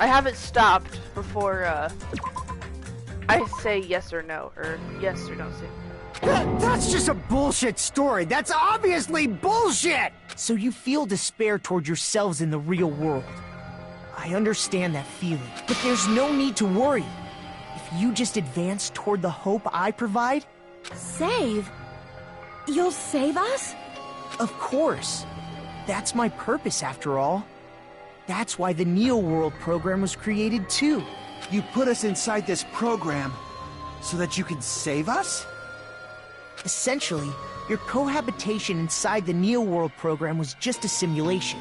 I have it stopped before I say yes or no, or yes or no. That's just a bullshit story. That's obviously bullshit! So you feel despair toward yourselves in the real world. I understand that feeling, but there's no need to worry. If you just advance toward the hope I provide... Save? You'll save us? Of course. That's my purpose, after all. That's why the Neo World program was created, too. You put us inside this program so that you can save us? Essentially, your cohabitation inside the Neo World program was just a simulation.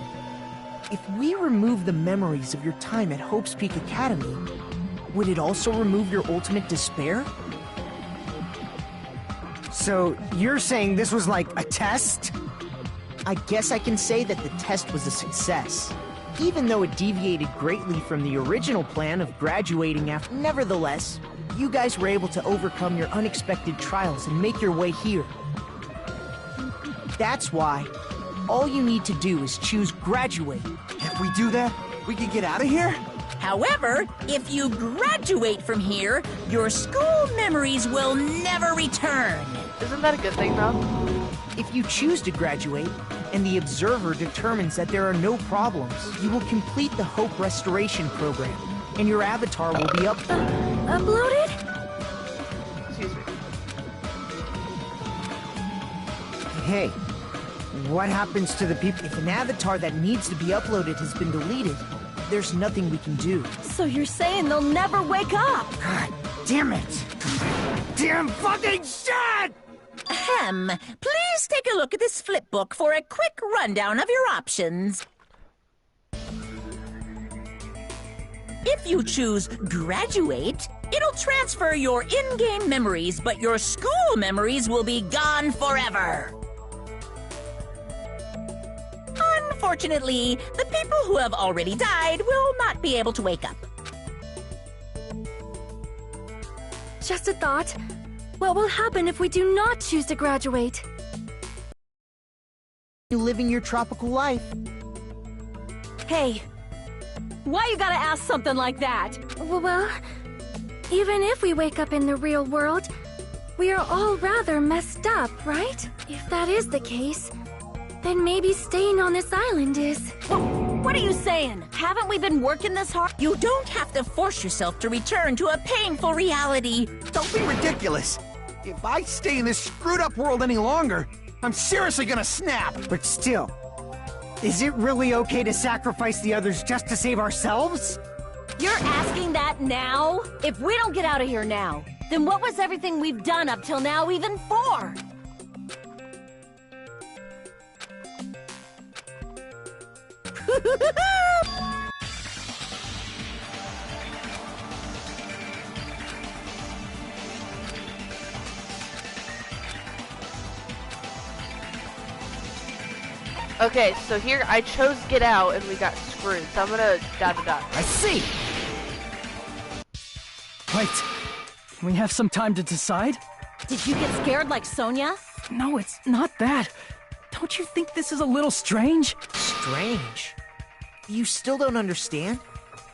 If we remove the memories of your time at Hope's Peak Academy, would it also remove your ultimate despair? So, you're saying this was like a test? I guess I can say that the test was a success. Even though it deviated greatly from the original plan of graduating after... Nevertheless, you guys were able to overcome your unexpected trials and make your way here. That's why all you need to do is choose graduate. If we do that, we can get out of here? However, if you graduate from here, your school memories will never return. Isn't that a good thing, though? If you choose to graduate, and the observer determines that there are no problems, you will complete the Hope Restoration Program, and your avatar will be uploaded? Excuse me. Hey, what happens to the people? If an avatar that needs to be uploaded has been deleted, there's nothing we can do. So you're saying they'll never wake up? God damn it! Damn fucking shit! Ahem. Please take a look at this flipbook for a quick rundown of your options. If you choose graduate, it'll transfer your in-game memories, but your school memories will be gone forever. Unfortunately, the people who have already died will not be able to wake up. Just a thought. What will happen if we do not choose to graduate? You living your tropical life. Hey, why you gotta ask something like that? Well, even if we wake up in the real world, we are all rather messed up, right? If that is the case, then maybe staying on this island is... What are you saying? Haven't we been working this hard? You don't have to force yourself to return to a painful reality. Don't be ridiculous. If I stay in this screwed-up world any longer, I'm seriously gonna snap. But still, is it really okay to sacrifice the others just to save ourselves? You're asking that now? If we don't get out of here now, then what was everything we've done up till now even for? Okay, so here I chose get out and we got screwed. So I'm gonna ... I see! Wait, can we have some time to decide? Did you get scared like Sonia? No, it's not that. Don't you think this is a little strange? Strange? You still don't understand?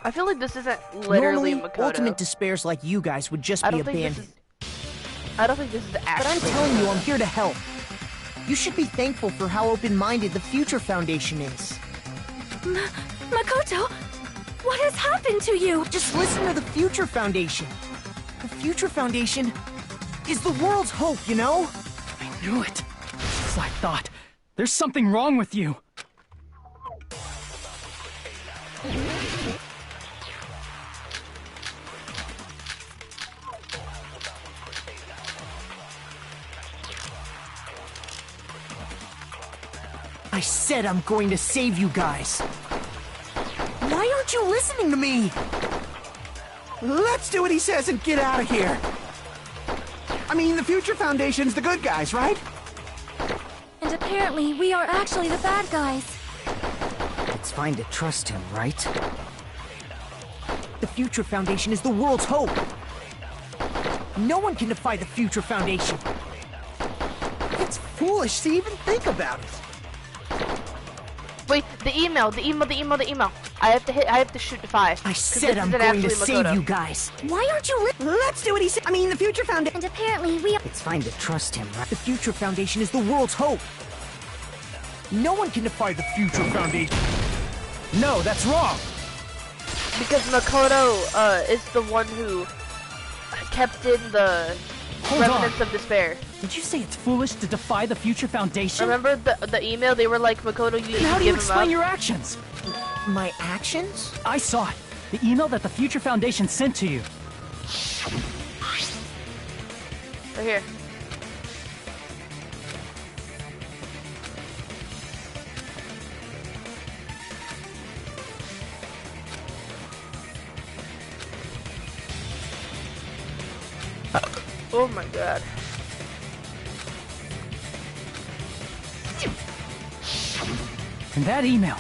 I feel like this isn't literally Normally, Makoto. ultimate despairs like you guys would just be abandoned. I don't think this is actually... But I'm telling you, I'm here to help. You should be thankful for how open-minded the Future Foundation is. Makoto, what has happened to you? Just listen to the Future Foundation. The Future Foundation is the world's hope, you know? I knew it. As I thought. There's something wrong with you. I said I'm going to save you guys. Why aren't you listening to me? Let's do what he says and get out of here. I mean, the Future Foundation's the good guys, right? And apparently, we are actually the bad guys. It's fine to trust him, right? The Future Foundation is the world's hope. No one can defy the Future Foundation. It's foolish to even think about it. Wait, the email. I have to shoot 5. I said I'm going to save you guys. Why aren't you Let's do what he said. I mean, the Future Foundation. And apparently we... It's fine to trust him, right? The Future Foundation is the world's hope. No one can defy the Future Foundation. No, that's wrong. Because Makoto is the one who kept in the Hold remnants on. of despair. Did you say it's foolish to defy the Future Foundation? Remember the email? They were like, Makoto, you need Then how to do you give him explain up. your actions? My actions? I saw it. The email that the Future Foundation sent to you. Right here. Oh my god. In that email,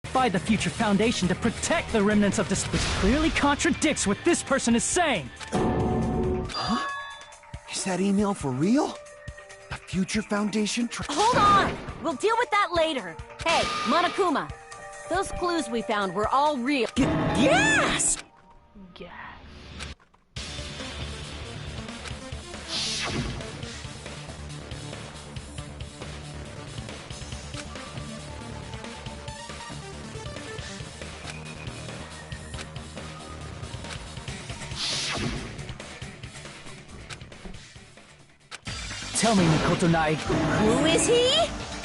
defied the Future Foundation to protect the remnants of this, which clearly contradicts what this person is saying. Huh? Is that email for real? The Future Foundation? Hold on! We'll deal with that later. Hey, Monokuma. Those clues we found were all real. Yes! Yeah. Tell me, Mikoto Naegi. Who is he?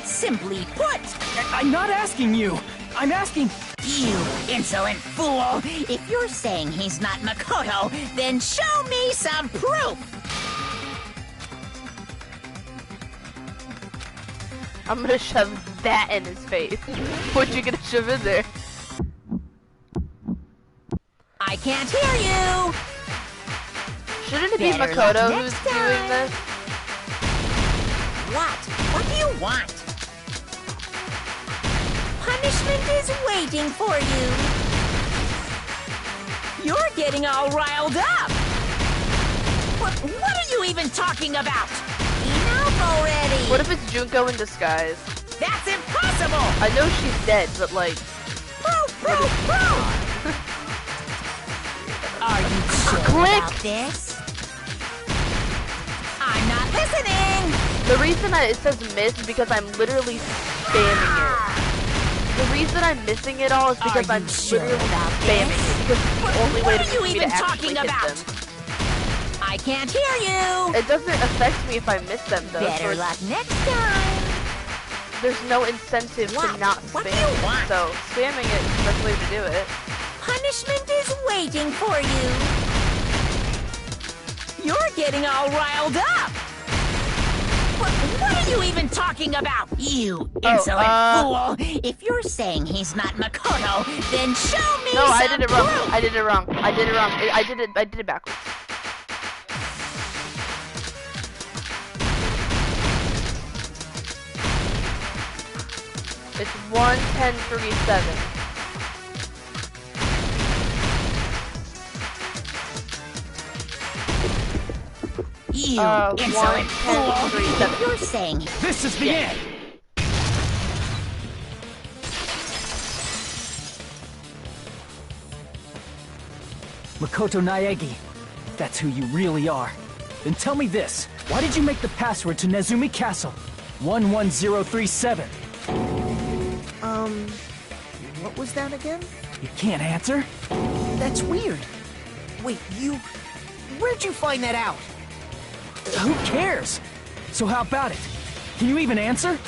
Simply put, I'm not asking you. I'm asking... you insolent fool! If you're saying he's not Makoto, then show me some proof! I'm gonna shove that in his face. What you gonna shove in there? I can't hear you! Shouldn't it be Better Makoto luck who's next doing time. this? What? What do you want? Punishment is waiting for you. You're getting all riled up. What are you even talking about? Enough already. What if it's Junko in disguise? That's impossible. I know she's dead, but like... Proof, proof, proof. Are you sure? Click! About this? I'm not listening. The reason it says miss is because I'm literally spamming it. The reason I'm missing it all is because Are I'm you sure literally about spamming this? it. Because it's the only way What to are you get me to even actually talking hit about? them. I can't hear you. It doesn't affect me if I miss them though. Better so luck next time. there's no incentive What? to not What spam do you it. want? So spamming it is the best way to do it. Punishment is waiting for you. You're getting all riled up. What are you even talking about? You insolent fool. If you're saying he's not Makoto, then show me No, some I did it wrong. proof. I did it wrong. I did it wrong. I did it backwards. It's 1:10:37. You 1, insolent 10, fool. 3, If 7. you're saying This is the end. Makoto Naegi, if that's who you really are, then tell me this. Why did you make the password to Nezumi Castle? 11037. What was that again? You can't answer? That's weird. Wait, where'd you find that out? Who cares? So how about it? Can you even answer?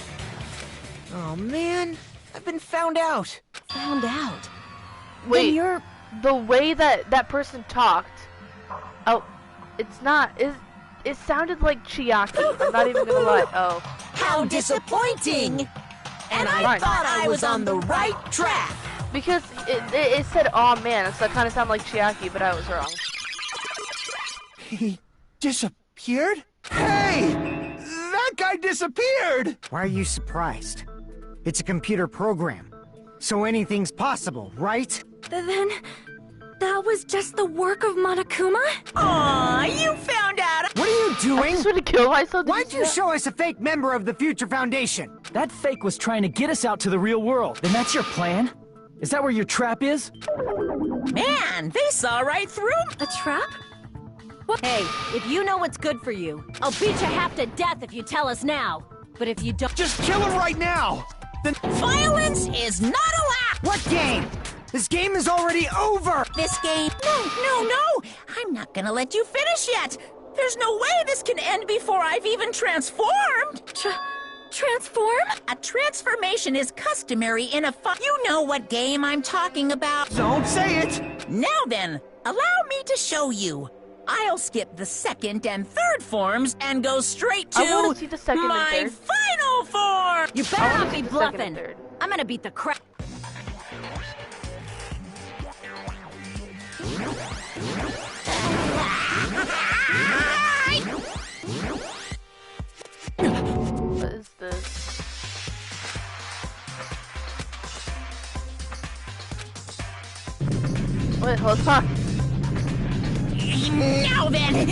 Oh man, I've been found out. Found out. Wait, Then you're... the way that person talked. Oh, it's not. It sounded like Chiaki. I'm not even gonna lie. Oh. how disappointing. And I Right. thought I was on the right track. Because it said, "Oh man," so it kind of sounded like Chiaki, but I was wrong. He disappeared? Hey! That guy disappeared! Why are you surprised? It's a computer program, so anything's possible, right? Then... that was just the work of Monokuma? Aw, you found out. What are you I doing? just want to kill myself. Why'd you show us a fake member of the Future Foundation? That fake was trying to get us out to the real world. Then that's your plan? Is that where your trap is? Man, they saw right through. A trap? Hey, if you know what's good for you, I'll beat you half to death if you tell us now. But if you don't... Just kill him right now! Then Violence is not allowed. What game? This game is already over! This game. No. I'm not gonna let you finish yet. There's no way this can end before I've even transformed. Transform? A transformation is customary in a You know what game I'm talking about. don't say it! Now then, allow me to show you. I'll skip the second and third forms and go straight to I wanna see the second and my third. final form. You better wanna not see be the second and bluffing. third. I'm gonna beat the crap. What is this? Wait, hold on. Now then,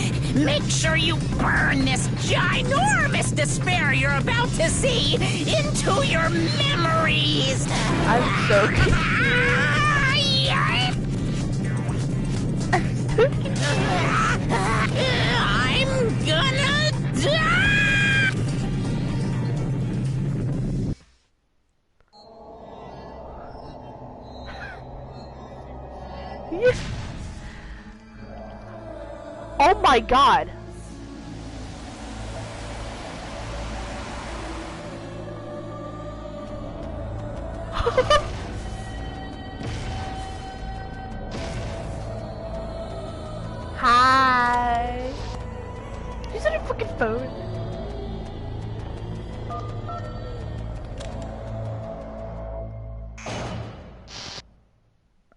make sure you burn this ginormous despair you're about to see into your memories. I'm so confused. I'm gonna die. Oh my god. Hi. She's on her fucking phone.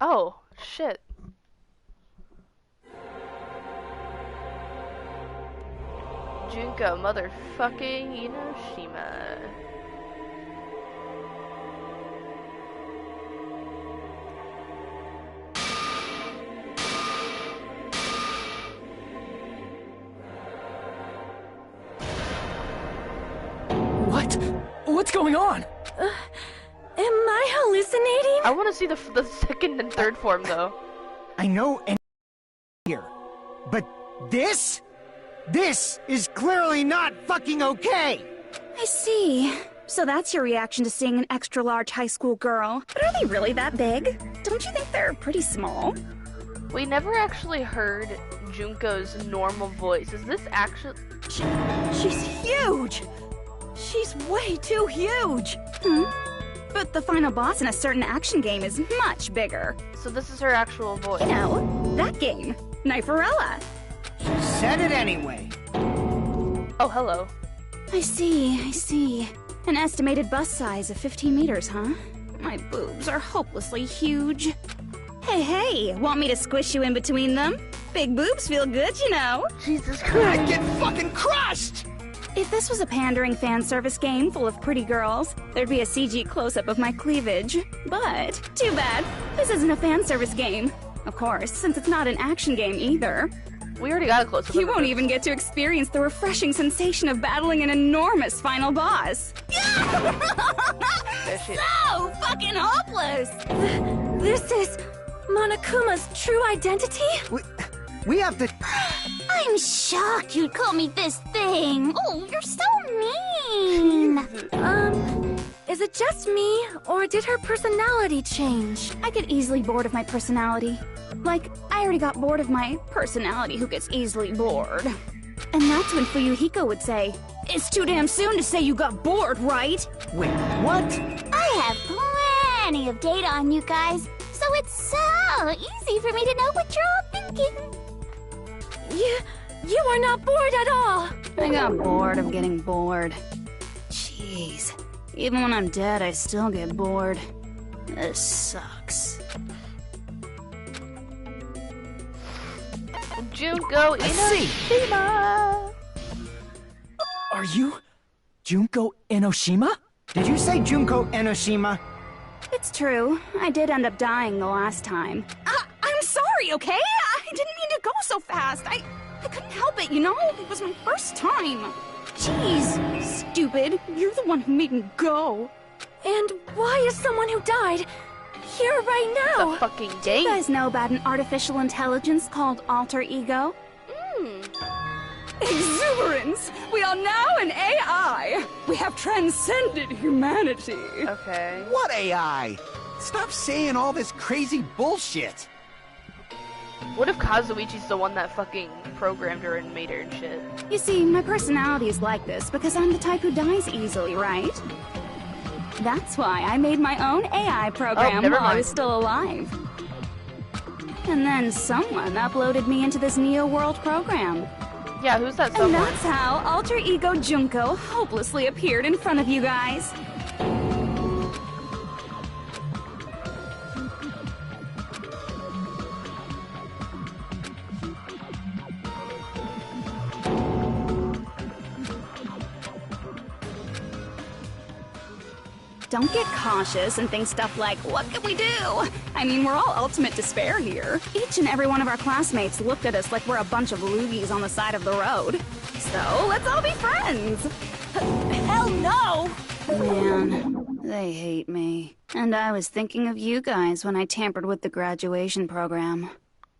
Oh, shit. Junko, motherfucking Enoshima. What? What's going on? Am I hallucinating? I want to see the second and third form though. I know and here, but this is clearly not fucking okay! I see. So that's your reaction to seeing an extra-large high school girl. But are they really that big? Don't you think they're pretty small? We never actually heard Junko's normal voice. Is this actually... She's huge! She's way too huge! But the final boss in a certain action game is much bigger. So this is her actual voice. You know, that game. Kniferella. She said it anyway. Oh, hello. I see. An estimated bust size of 15 meters, huh? My boobs are hopelessly huge. Hey, want me to squish you in between them? Big boobs feel good, you know. Jesus I Christ. get fucking crushed! If this was a pandering fan service game full of pretty girls, there'd be a CG close-up of my cleavage. But, too bad, this isn't a fan service game. Of course, since it's not an action game either. We already got a close up. You won't even get to experience the refreshing sensation of battling an enormous final boss. shit. So fucking hopeless! This is Monokuma's true identity? We have to... I'm shocked you'd call me this thing. Oh, you're so mean. Is it just me, or did her personality change? I get easily bored of my personality. Like, I already got bored of my personality who gets easily bored. And that's when Fuyuhiko would say, "It's too damn soon to say you got bored, right?" Wait, what? I have plenty of data on you guys, so it's so easy for me to know what you're all thinking. You are not bored at all! I got bored of getting bored. Jeez. Even when I'm dead, I still get bored. This sucks. Junko Enoshima. Are you Junko Enoshima? Did you say Junko Enoshima? It's true. I did end up dying the last time. I'm sorry! sorry, okay? I didn't mean to go so fast. I couldn't help it, you know? It was my first time. Jeez, stupid. You're the one who made me go. And why is someone who died here right now? The fucking Do you game. guys know about an artificial intelligence called alter ego? Exuberance! We are now an AI! We have transcended humanity! Okay. What AI? Stop saying all this crazy bullshit. What if Kazuichi's the one that fucking programmed her and made her and shit? You see, my personality is like this because I'm the type who dies easily, right? That's why I made my own AI program never while I mind. was still alive. And then someone uploaded me into this Neo World program. Yeah, who's that And someone? that's how Alter Ego Junko hopelessly appeared in front of you guys. Don't get cautious and think stuff like, what can we do? I mean, we're all ultimate despair here. Each and every one of our classmates looked at us like we're a bunch of loogies on the side of the road. So, let's all be friends. Hell no! Man, they hate me. And I was thinking of you guys when I tampered with the graduation program.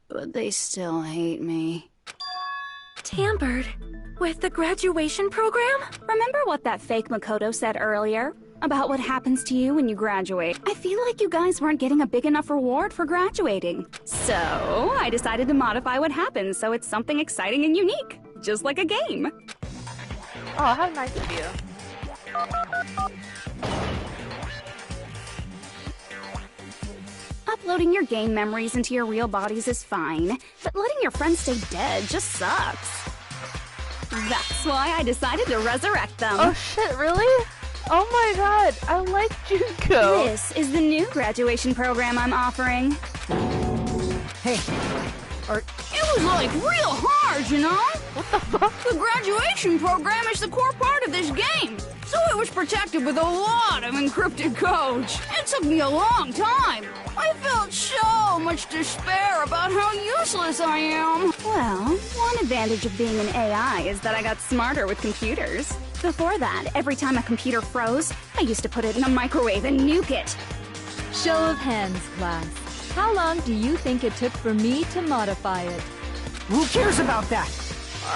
But they still hate me. Tampered with the graduation program? Remember what that fake Makoto said earlier? About what happens to you when you graduate. I feel like you guys weren't getting a big enough reward for graduating. So, I decided to modify what happens so it's something exciting and unique. Just like a game. Oh, how nice of you. Uploading your game memories into your real bodies is fine, but letting your friends stay dead just sucks. That's why I decided to resurrect them. Oh shit, really? Oh my god, I like Junko. This is the new graduation program I'm offering. Hey, It was like real hard, you know? What the fuck? The graduation program is the core part of this game, so it was protected with a lot of encrypted codes. It took me a long time. I felt so much despair about how useless I am. Well, one advantage of being an AI is that I got smarter with computers. Before that, every time a computer froze, I used to put it in a microwave and nuke it. Show of hands, class. How long do you think it took for me to modify it? who cares about that?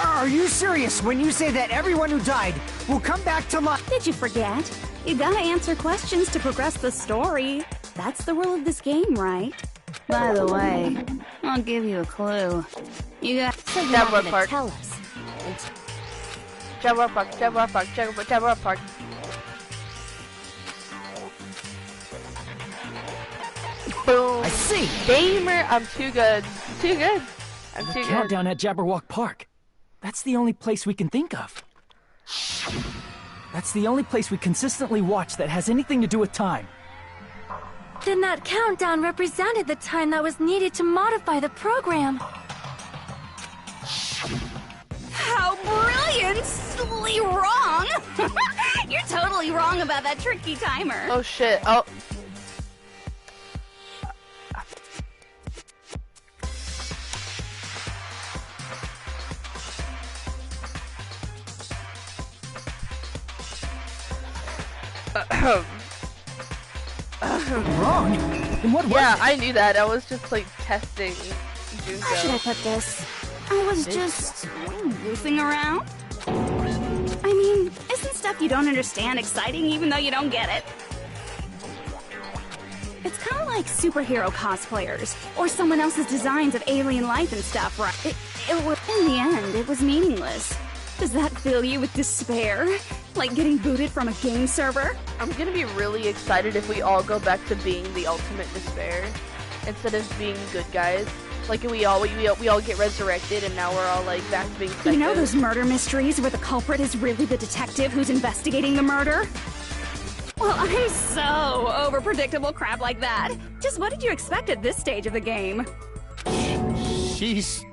Are you serious when you say that everyone who died will come back to life? Did you forget? You gotta answer questions to progress the story. That's the rule of this game, right? By the way, I'll give you a clue. You got... So you're Deborah not gonna Park. tell us. Deborah Park, Deborah Park, Deborah Park. Boom. I see. Gamer, I'm too good. Too good. I'm The too good. countdown at Jabberwock Park. That's the only place we can think of. That's the only place we consistently watch that has anything to do with time. Then that countdown represented the time that was needed to modify the program. How brilliantly wrong! You're totally wrong about that tricky timer. Oh shit. Oh. Wrong? In what way? Yeah, I knew that. I was just like testing How should I Junko. put this? I was just goofing around. I mean, isn't stuff you don't understand exciting even though you don't get it? It's kind of like superhero cosplayers or someone else's designs of alien life and stuff, right? It was, in the end, it was meaningless. Does that fill you with despair? Like getting booted from a game server? I'm gonna be really excited if we all go back to being the ultimate despair instead of being good guys. Like we all get resurrected and now we're all like back to being You know psychos. those murder mysteries where the culprit is really the detective who's investigating the murder? Well, I'm so over predictable crap like that. Just what did you expect at this stage of the game? She's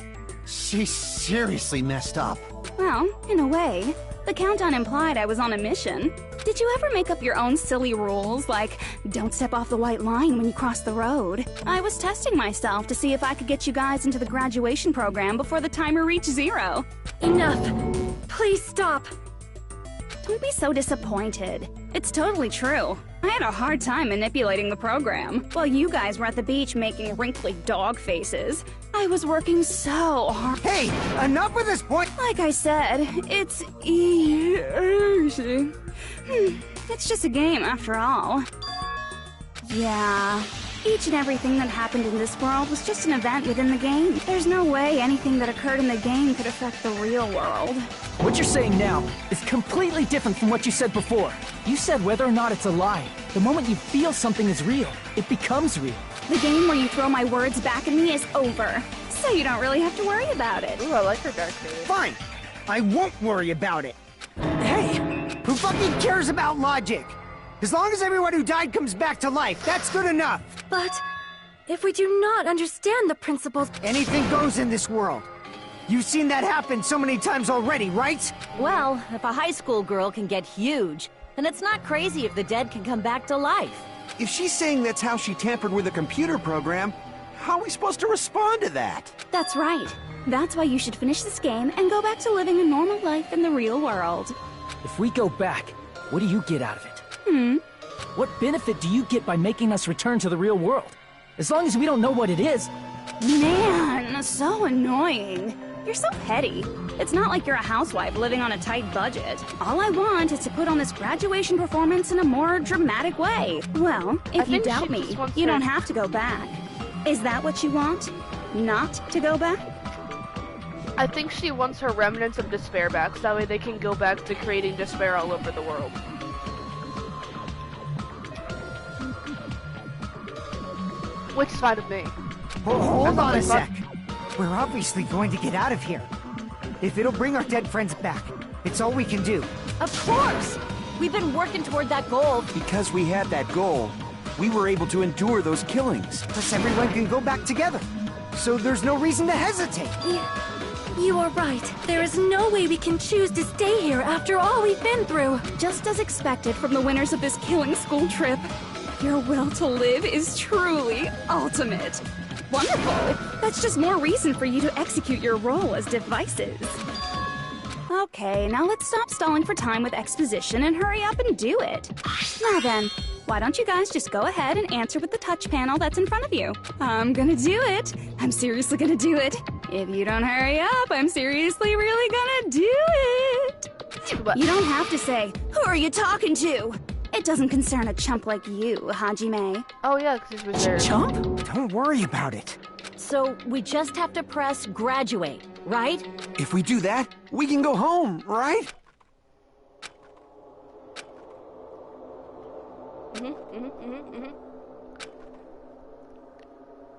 seriously messed up. Well, in a way, the countdown implied I was on a mission. Did you ever make up your own silly rules, like don't step off the white line when you cross the road? I was testing myself to see if I could get you guys into the graduation program before the timer reached 0. Enough. Please stop. Don't be so disappointed. It's totally true. I had a hard time manipulating the program. While you guys were at the beach making wrinkly dog faces, I was working so hard. Hey, enough with this point! Like I said, it's easy. It's just a game after all. Yeah. Each and everything that happened in this world was just an event within the game. There's no way anything that occurred in the game could affect the real world. What you're saying now is completely different from what you said before. You said whether or not it's a lie. The moment you feel something is real, it becomes real. The game where you throw my words back at me is over, so you don't really have to worry about it. Ooh, I like her dark face. Fine. I won't worry about it. Hey, who fucking cares about logic? As long as everyone who died comes back to life, that's good enough. But if we do not understand the principles... Anything goes in this world. You've seen that happen so many times already, right? Well, if a high school girl can get huge, then it's not crazy if the dead can come back to life. If she's saying that's how she tampered with a computer program, how are we supposed to respond to that? That's right. That's why you should finish this game and go back to living a normal life in the real world. If we go back, what do you get out of it? What benefit do you get by making us return to the real world? As long as we don't know what it is. Man, so annoying. You're so petty. It's not like you're a housewife living on a tight budget. All I want is to put on this graduation performance in a more dramatic way. Well, if you doubt me, you don't have to go back. Is that what you want? Not to go back? I think she wants her remnants of despair back, so that way they can go back to creating despair all over the world. Which is fine with me. Hold on a sec. We're obviously going to get out of here. If it'll bring our dead friends back, it's all we can do. Of course! We've been working toward that goal. Because we had that goal, we were able to endure those killings. Plus everyone can go back together. So there's no reason to hesitate. You are right. There is no way we can choose to stay here after all we've been through. Just as expected from the winners of this killing school trip. Your will to live is truly ultimate. Wonderful! That's just more reason for you to execute your role as devices. Okay, now let's stop stalling for time with exposition and hurry up and do it. Now then, why don't you guys just go ahead and answer with the touch panel that's in front of you? I'm gonna do it. I'm seriously gonna do it. If you don't hurry up, I'm seriously really gonna do it. You don't have to say, who are you talking to? It doesn't concern a chump like you, Hajime. Oh yeah, because he's reserved. Chump? Don't worry about it. So we just have to press graduate, right? If we do that, we can go home, right?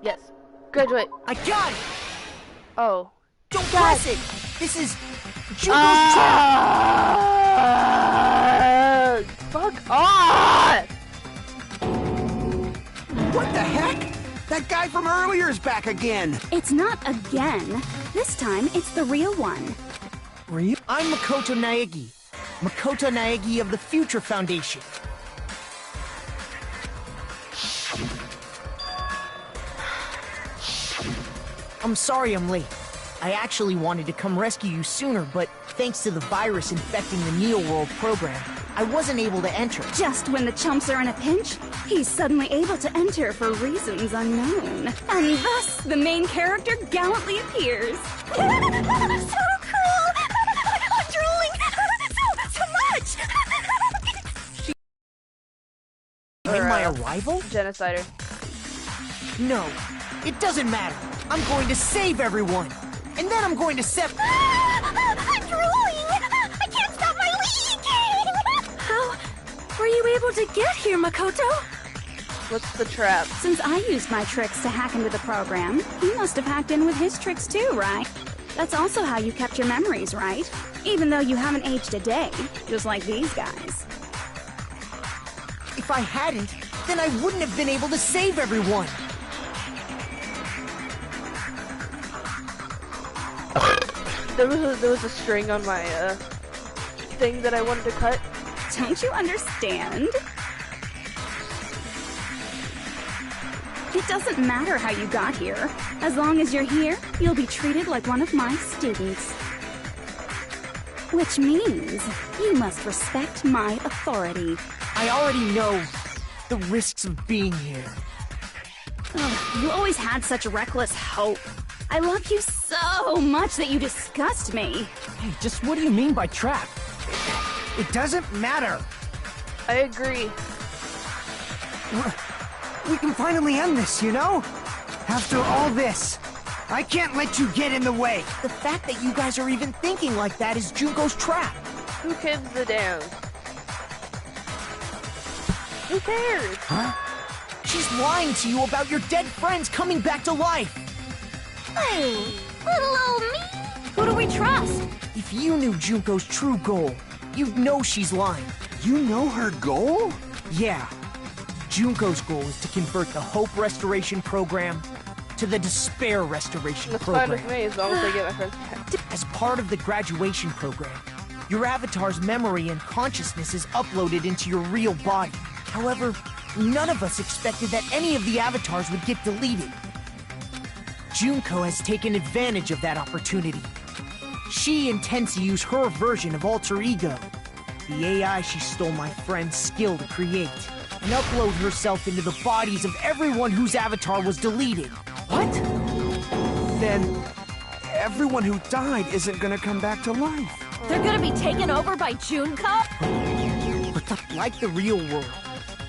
Yes. Graduate. I got it! Oh. Don't press it! This is Jugo's Fuck off! What the heck? That guy from earlier is back again. It's not again. This time, it's the real one. Real? I'm Makoto Naegi. Makoto Naegi of the Future Foundation. I'm sorry I'm late. I actually wanted to come rescue you sooner, but thanks to the virus infecting the Neo-World program, I wasn't able to enter. Just when the chumps are in a pinch, he's suddenly able to enter for reasons unknown. And thus, the main character gallantly appears. So cool! I'm drooling! So much! In my arrival? Genocider. No, it doesn't matter. I'm going to save everyone. And then I'm going to set... I'm drooling! I can't stop my leaking! How were you able to get here, Makoto? What's the trap? Since I used my tricks to hack into the program, you must have hacked in with his tricks too, right? That's also how you kept your memories, right? Even though you haven't aged a day, just like these guys. If I hadn't, then I wouldn't have been able to save everyone. there was a string on my thing that I wanted to cut. Don't you understand? It doesn't matter how you got here. As long as you're here, you'll be treated like one of my students. Which means you must respect my authority. I already know the risks of being here. Ugh, you always had such reckless hope. I love you so much that you disgust me. Hey, just what do you mean by trap? It doesn't matter. I agree. We can finally end this, you know? After all this, I can't let you get in the way. The fact that you guys are even thinking like that is Junko's trap. Who gives a damn? Who cares? Huh? She's lying to you about your dead friends coming back to life. Oh, little old me. Who do we trust? If you knew Junko's true goal, you'd know she's lying. You know her goal? Yeah. Junko's goal is to convert the Hope Restoration Program to the Despair Restoration That's fine Program. with me as long as I get my friends back. As part of the graduation program, your avatar's memory and consciousness is uploaded into your real body. However, none of us expected that any of the avatars would get deleted. Junko has taken advantage of that opportunity. She intends to use her version of Alter Ego, the AI she stole my friend's skill to create, and upload herself into the bodies of everyone whose avatar was deleted. What? Then everyone who died isn't gonna come back to life. They're gonna be taken over by Junko? But like the real world,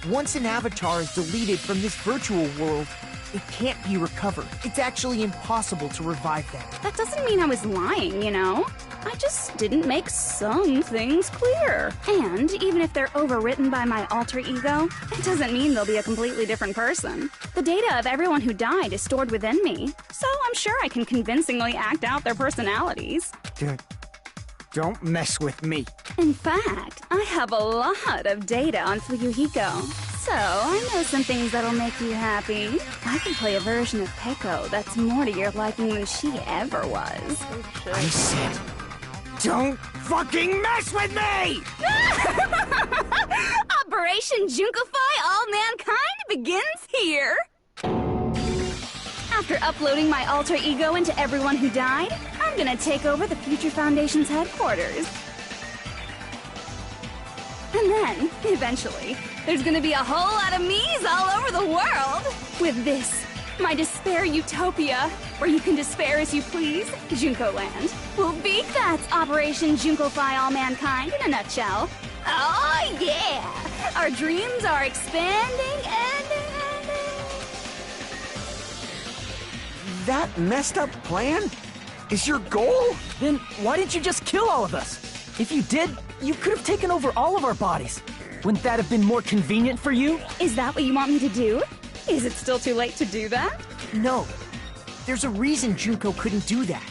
once an avatar is deleted from this virtual world, it can't be recovered. It's actually impossible to revive them. That doesn't mean I was lying, you know? I just didn't make some things clear. And even if they're overwritten by my alter ego, it doesn't mean they'll be a completely different person. The data of everyone who died is stored within me, so I'm sure I can convincingly act out their personalities. Dude, don't mess with me. In fact, I have a lot of data on Fuyuhiko, so I know some things that'll make you happy. I can play a version of Peko that's more to your liking than she ever was. I said, don't fucking mess with me! Operation Junkify All Mankind begins here! After uploading my alter ego into everyone who died, I'm gonna take over the Future Foundation's headquarters. And then, eventually, there's gonna be a whole lot of me's all over the world! With this, my despair utopia, where you can despair as you please, Junko Land. Well, beat that's Operation Junkify All Mankind in a nutshell. Oh yeah! Our dreams are expanding and... That messed up plan is your goal? Then why didn't you just kill all of us? If you did, you could have taken over all of our bodies. Wouldn't that have been more convenient for you? Is that what you want me to do? Is it still too late to do that? No. There's a reason Junko couldn't do that.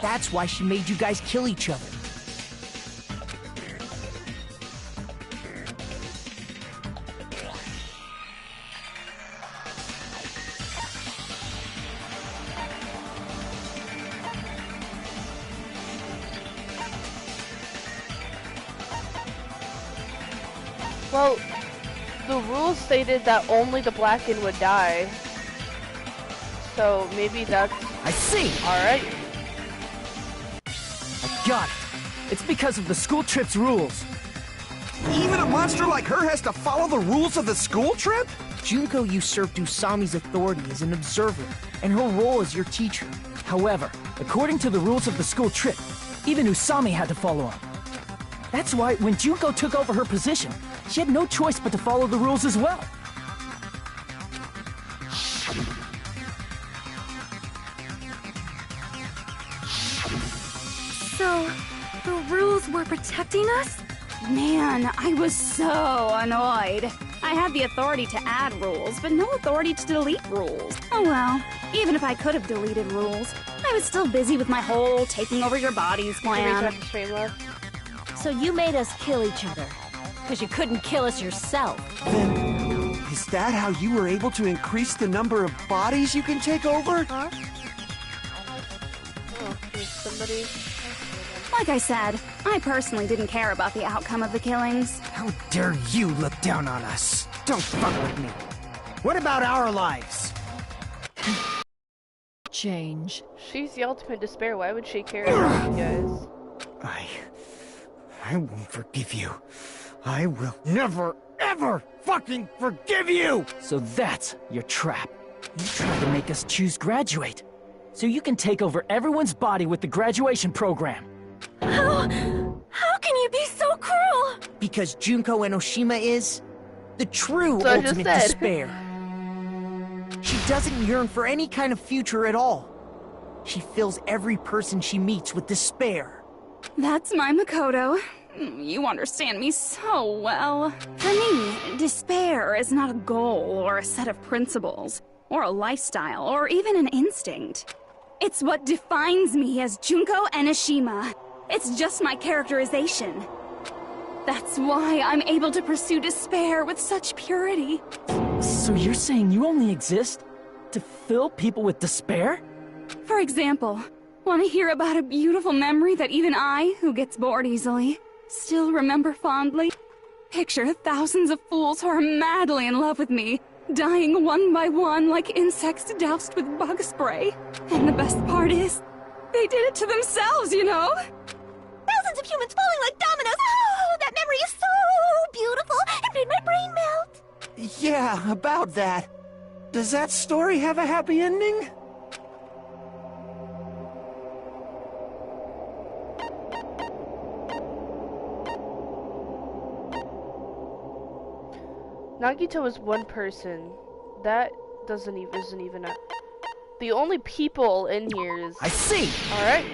That's why she made you guys kill each other. Well, the rules stated that only the Blacken would die. So maybe that's... I see! Alright. I got it. It's because of the school trip's rules. Even a monster like her has to follow the rules of the school trip? Junko usurped Usami's authority as an observer, and her role as your teacher. However, according to the rules of the school trip, even Usami had to follow them. That's why when Junko took over her position, she had no choice but to follow the rules as well. So, the rules were protecting us? Man, I was so annoyed. I had the authority to add rules, but no authority to delete rules. Oh well, even if I could have deleted rules, I was still busy with my whole taking over your bodies plan. So you made us kill each other, because you couldn't kill us yourself. Then, is that how you were able to increase the number of bodies you can take over? Huh? Oh, there's some somebody. Like I said, I personally didn't care about the outcome of the killings. How dare you look down on us? Don't fuck with me. What about our lives? Change. She's the ultimate despair. Why would she care about you guys? I won't forgive you. I will never, ever fucking forgive you! So that's your trap. You tried to make us choose graduate, so you can take over everyone's body with the graduation program. How can you be so cruel? Because Junko Enoshima is the true So I just ultimate said. despair. She doesn't yearn for any kind of future at all. She fills every person she meets with despair. That's my Makoto. You understand me so well. For me, despair is not a goal or a set of principles, or a lifestyle, or even an instinct. It's what defines me as Junko Enoshima. It's just my characterization. That's why I'm able to pursue despair with such purity. So you're saying you only exist to fill people with despair? For example, want to hear about a beautiful memory that even I, who gets bored easily, still remember fondly? Picture thousands of fools who are madly in love with me, dying one by one like insects doused with bug spray. And the best part is, they did it to themselves, you know? Thousands of humans falling like dominoes. Oh, that memory is so beautiful. It made my brain melt. Yeah, about that. Does that story have a happy ending? Nagito is one person. That isn't even a... The only people in here is... I see! Alright.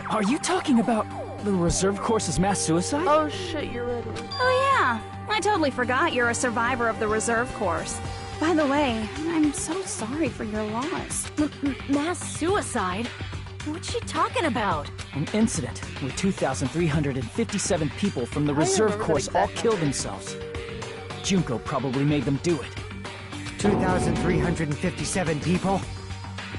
Are you talking about the reserve course's mass suicide? Oh shit, you're ready. Oh yeah, I totally forgot you're a survivor of the reserve course. By the way, I'm so sorry for your loss. Mass suicide? What's she talking about? An incident where 2,357 people from the reserve remember that course all exact killed number. themselves. Junko probably made them do it. 2,357 people?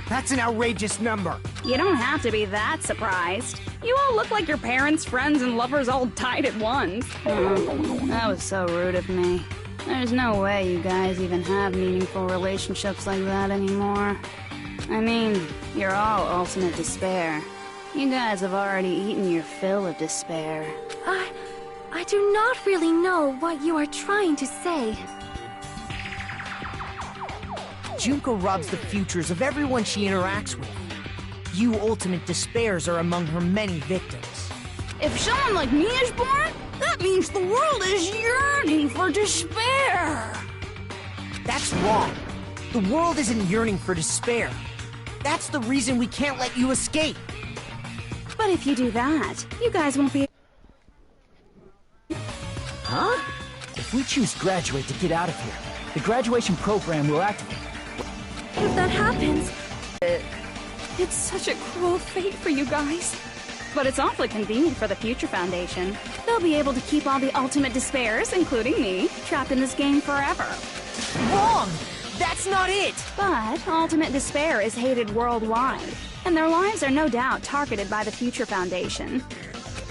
That's an outrageous number. You don't have to be that surprised. You all look like your parents, friends, and lovers all died at once. That was so rude of me. There's no way you guys even have meaningful relationships like that anymore. I mean, you're all ultimate despair. You guys have already eaten your fill of despair. I do not really know what you are trying to say. Junko robs the futures of everyone she interacts with. You ultimate despairs are among her many victims. If someone like me is born, that means the world is yearning for despair. That's wrong. The world isn't yearning for despair. That's the reason we can't let you escape. But if you do that, you guys won't be... Huh? If we choose graduate to get out of here, the graduation program will activate. If that happens, It's such a cruel fate for you guys. But it's awfully convenient for the Future Foundation. They'll be able to keep all the ultimate despairs, including me, trapped in this game forever. Wrong! That's not it! But ultimate despair is hated worldwide, and their lives are no doubt targeted by the Future Foundation.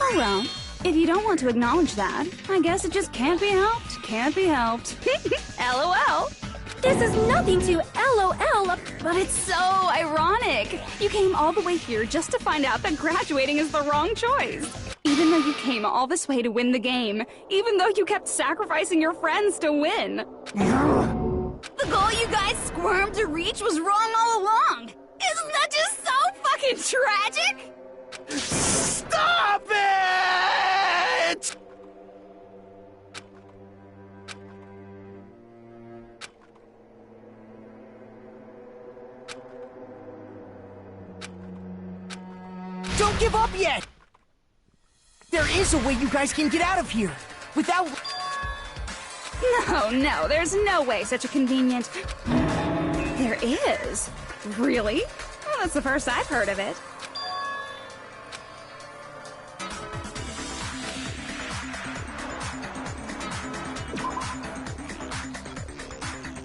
Oh well, if you don't want to acknowledge that, I guess it just can't be helped. Can't be helped. LOL. this is nothing to LOL. But it's so ironic. You came all the way here just to find out that graduating is the wrong choice. Even though you came all this way to win the game. Even though you kept sacrificing your friends to win. The goal you guys squirmed to reach was wrong all along. Isn't that just so fucking tragic? Stop it! Don't give up yet! There is a way you guys can get out of here. Without... No, there's no way such a convenient... There is? Really? Well, that's the first I've heard of it.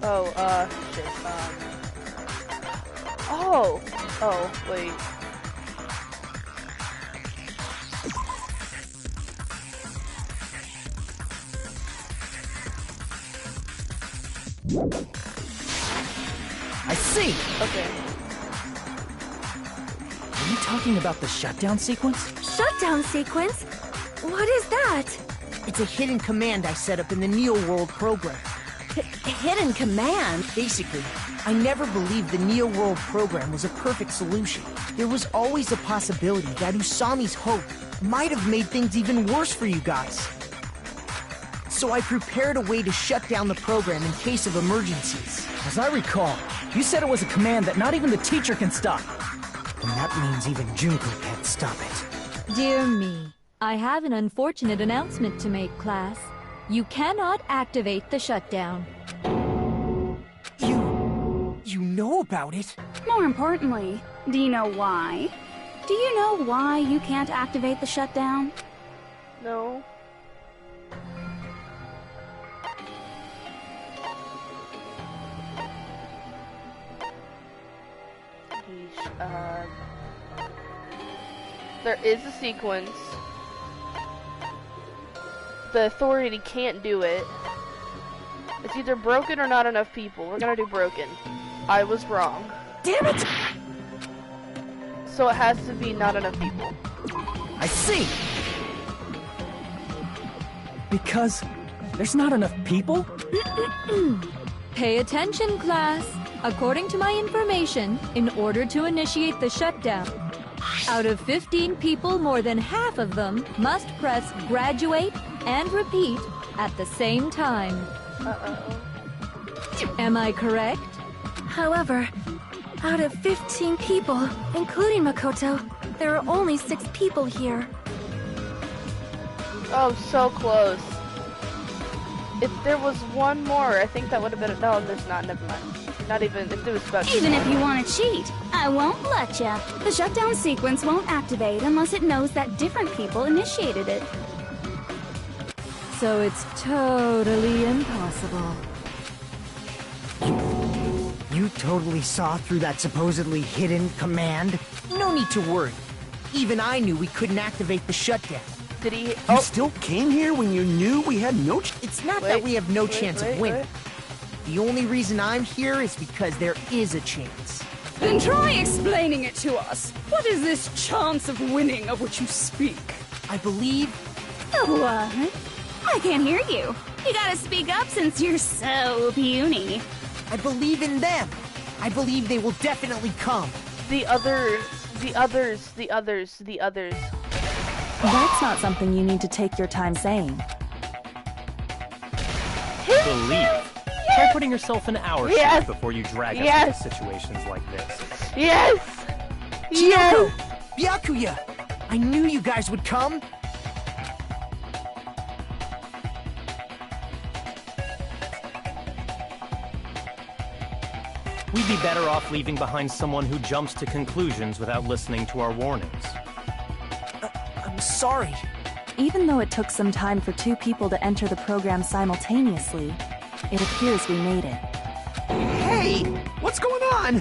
Oh, shit, wait. I see! Okay. Are you talking about the shutdown sequence? Shutdown sequence? What is that? It's a hidden command I set up in the Neo World program. Hidden command? Basically, I never believed the Neo World program was a perfect solution. There was always a possibility that Usami's hope might have made things even worse for you guys. So I prepared a way to shut down the program in case of emergencies. As I recall, you said it was a command that not even the teacher can stop. And that means even Junko can't stop it. Dear me, I have an unfortunate announcement to make, class. You cannot activate the shutdown. You know about it? More importantly, do you know why? Do you know why you can't activate the shutdown? No. There is a sequence. The authority can't do it. It's either broken or not enough people. We're gonna do broken. I was wrong. Damn it! So it has to be not enough people. I see! Because there's not enough people? Pay attention, class. According to my information, in order to initiate the shutdown, out of 15 people, more than half of them must press graduate and repeat at the same time. Uh-oh. Am I correct? However, out of 15 people, including Makoto, there are only 6 people here. Oh, so close. If there was one more, I think that would have been... No, there's not. Never mind. Not even if it was special. Even if you want to cheat, I won't let ya. The shutdown sequence won't activate unless it knows that different people initiated it. So it's totally impossible. You totally saw through that supposedly hidden command? No need to worry. Even I knew we couldn't activate the shutdown. Did he... You still came here when you knew we had no It's not that we have no chance of winning. The only reason I'm here is because there is a chance. Then try explaining it to us. What is this chance of winning of which you speak? I believe... What? I can't hear you. You gotta speak up since you're so puny. I believe in them. I believe they will definitely come. The others. That's not something you need to take your time saying. Believe. Try putting yourself in our shoes before you drag us into situations like this. Yes! Chiyoko! Byakuya! I knew you guys would come! We'd be better off leaving behind someone who jumps to conclusions without listening to our warnings. I'm sorry. Even though it took some time for 2 people to enter the program simultaneously, it appears we made it. Hey! What's going on?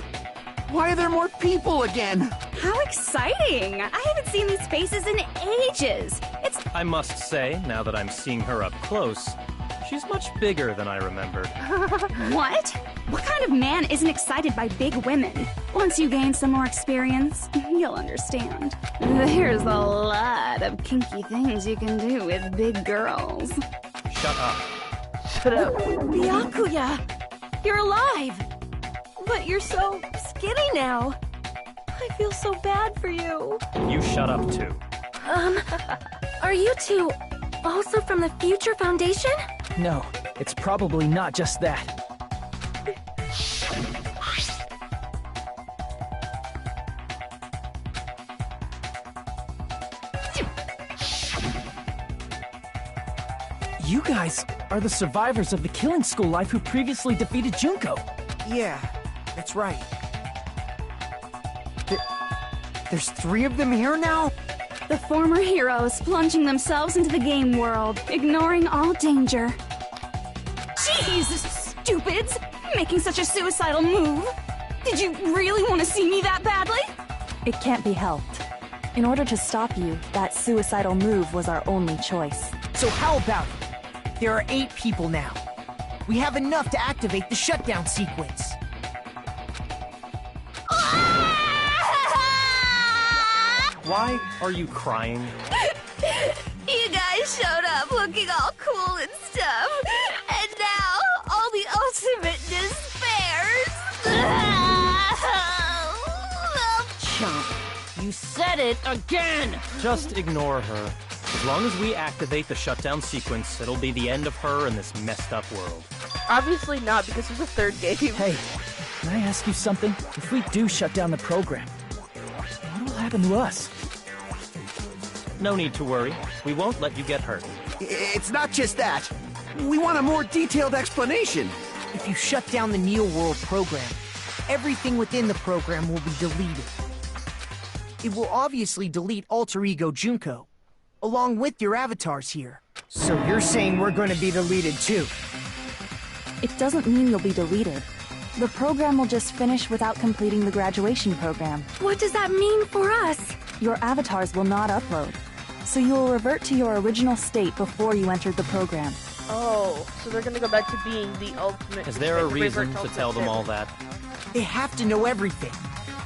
Why are there more people again? How exciting! I haven't seen these faces in ages. I must say, now that I'm seeing her up close, she's much bigger than I remembered. What? What kind of man isn't excited by big women? Once you gain some more experience, you'll understand. There's a lot of kinky things you can do with big girls. Shut up. Shut up. Byakuya! You're alive! But you're so skinny now. I feel so bad for you. You shut up too. Are you 2 also from the Future Foundation? No, it's probably not just that. You guys are the survivors of the killing school life who previously defeated Junko. Yeah, that's right. There's 3 of them here now? The former heroes plunging themselves into the game world, ignoring all danger. Jeez, stupids! Making such a suicidal move. Did you really want to see me that badly? It can't be helped. In order to stop you, that suicidal move was our only choice. So how about it? There are 8 people now. We have enough to activate the shutdown sequence. Why are you crying? You guys showed up looking all cool and stuff, and now all the ultimate despairs. Chump, you said it again! Just ignore her. As long as we activate the shutdown sequence, it'll be the end of her in this messed up world. Obviously not, because there's a third game. Hey, can I ask you something? If we do shut down the program, what will happen to us? No need to worry. We won't let you get hurt. It's not just that. We want a more detailed explanation. If you shut down the Neo World program, everything within the program will be deleted. It will obviously delete Alter Ego Junko, along with your avatars here. So you're saying we're going to be deleted too? It doesn't mean you'll be deleted. The program will just finish without completing the graduation program. What does that mean for us? Your avatars will not upload, so you will revert to your original state before you entered the program. Oh, so they're gonna go back to being the ultimate. Is there a reason to tell them all that? They have to know everything,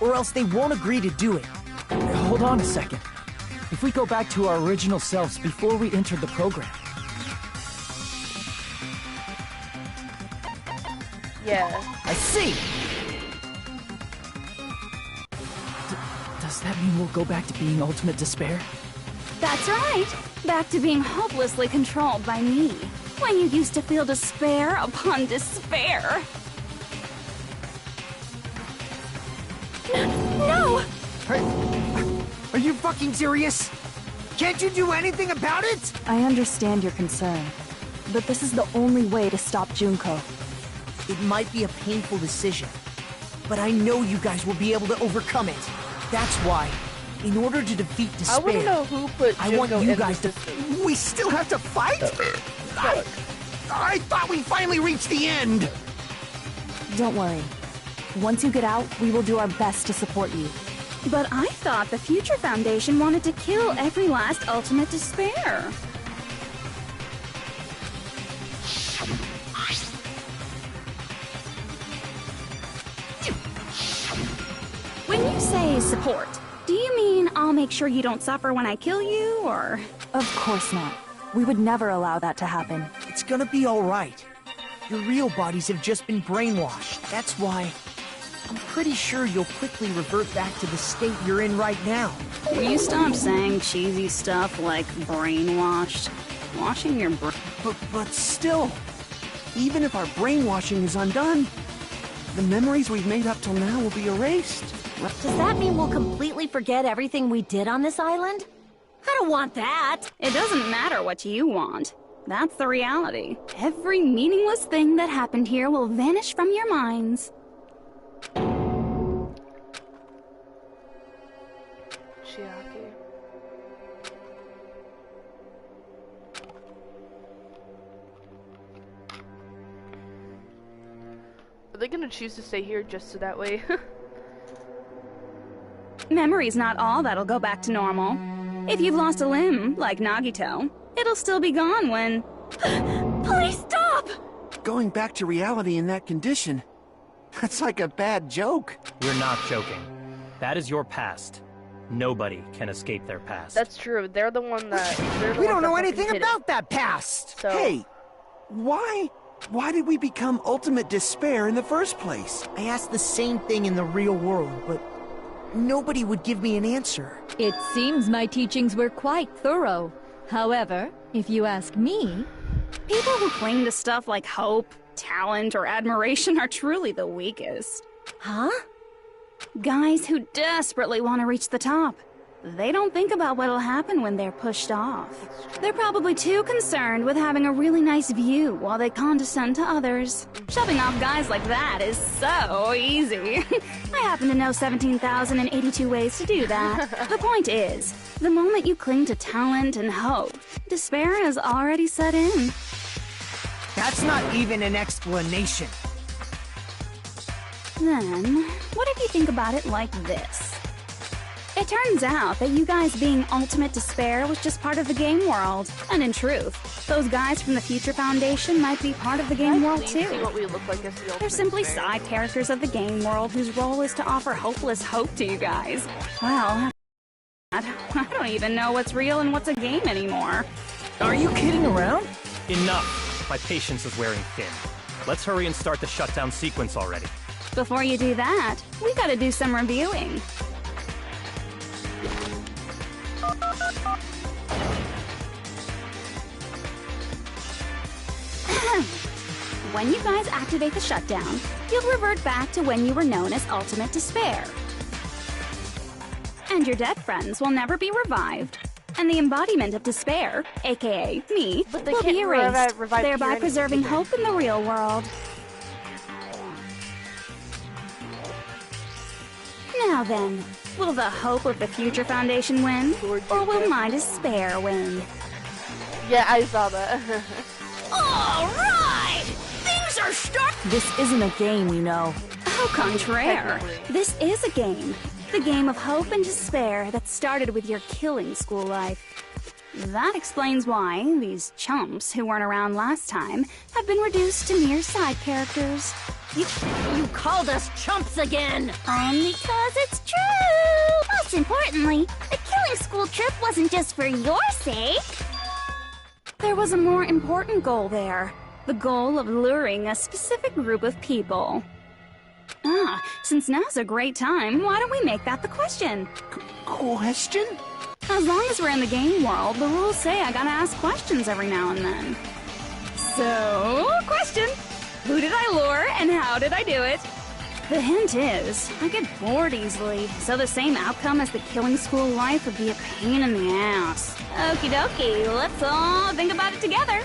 or else they won't agree to do it. Hold on a second. If we go back to our original selves before we entered the program... Yeah. I see! Does that mean we'll go back to being Ultimate Despair? That's right. Back to being hopelessly controlled by me. When you used to feel despair upon despair. No! Are you fucking serious? Can't you do anything about it? I understand your concern, but this is the only way to stop Junko. It might be a painful decision, but I know you guys will be able to overcome it. That's why, in order to defeat despair, I want to know who put I want Junko you in guys the to... system. We still have to fight? I thought we finally reached the end! Don't worry. Once you get out, we will do our best to support you. But I thought the Future Foundation wanted to kill every last ultimate despair. When you say support, do you mean I'll make sure you don't suffer when I kill you, or...? Of course not. We would never allow that to happen. It's gonna be alright. Your real bodies have just been brainwashed. That's why I'm pretty sure you'll quickly revert back to the state you're in right now. Will you stop saying cheesy stuff like brainwashed? Washing your brain... But still, even if our brainwashing is undone, the memories we've made up till now will be erased. Does that mean we'll completely forget everything we did on this island? I don't want that! It doesn't matter what you want. That's the reality. Every meaningless thing that happened here will vanish from your minds. Chiaki. Are they gonna choose to stay here just so that way? Memory's not all that'll go back to normal. If you've lost a limb, like Nagito, it'll still be gone when... Please stop! Going back to reality in that condition, that's like a bad joke. We're not joking. That is your past. Nobody can escape their past. That's true. They're the one that... We don't know anything about that past! So... Hey, why did we become ultimate despair in the first place? I asked the same thing in the real world, but nobody would give me an answer. It seems my teachings were quite thorough. However, if you ask me... People who cling to stuff like hope, talent, or admiration are truly the weakest. Huh? Guys who desperately want to reach the top. They don't think about what'll happen when they're pushed off. They're probably too concerned with having a really nice view while they condescend to others. Shoving off guys like that is so easy. I happen to know 17,082 ways to do that. The point is, the moment you cling to talent and hope, despair has already set in. That's not even an explanation. Then, what if you think about it like this? It turns out that you guys being Ultimate Despair was just part of the game world. And in truth, those guys from the Future Foundation might be part of the game world too. See what we look like as the Ultimate They're simply Despair. side characters of the game world whose role is to offer hopeless hope to you guys. Well, I don't even know what's real and what's a game anymore. Are you kidding around? Enough! My patience is wearing thin. Let's hurry and start the shutdown sequence already. Before you do that, we gotta do some reviewing. When you guys activate the shutdown, you'll revert back to when you were known as Ultimate Despair. And your dead friends will never be revived. And the embodiment of despair, aka me, But they will be can't erased, revive thereby Peter preserving anyway. hope in the real world. Now then, will the hope of the Future Foundation win? Or will my despair win? Yeah, I saw that. Alright! Things are This isn't a game, you know. Au contraire, Technically. this is a game. The game of hope and despair that started with your killing school life. That explains why these chumps who weren't around last time have been reduced to mere side characters. You called us chumps again! Because it's true! Most importantly, the killing school trip wasn't just for your sake. There was a more important goal there. The goal of luring a specific group of people. Since now's a great time, why don't we make that the question? Question? As long as we're in the game world, the rules say I gotta ask questions every now and then. So, question. Who did I lure and how did I do it? The hint is, I get bored easily, so the same outcome as the killing school life would be a pain in the ass. Okie dokie, let's all think about it together.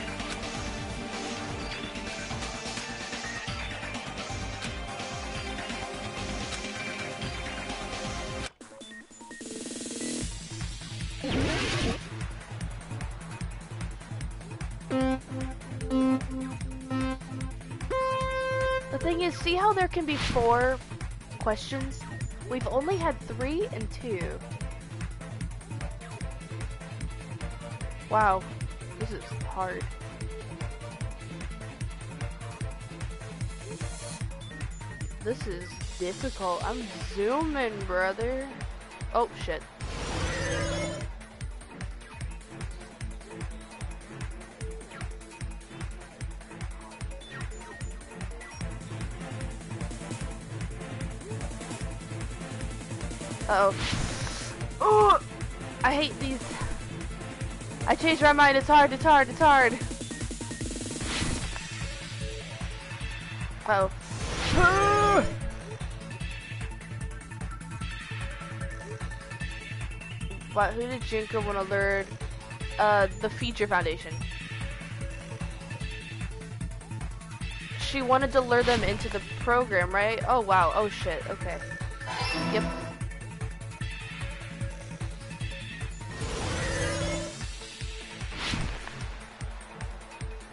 The thing is, see how there can be 4 questions? We've only had 3 and 2. Wow, this is hard. This is difficult. I'm zooming, brother. Oh, shit. Uh-oh. Oh! I hate these. I changed my mind. It's hard, it's hard, it's hard. Uh-oh. But who did Junko want to lure? The Future Foundation. She wanted to lure them into the program, right? Oh, wow. Oh, shit. Okay. Yep.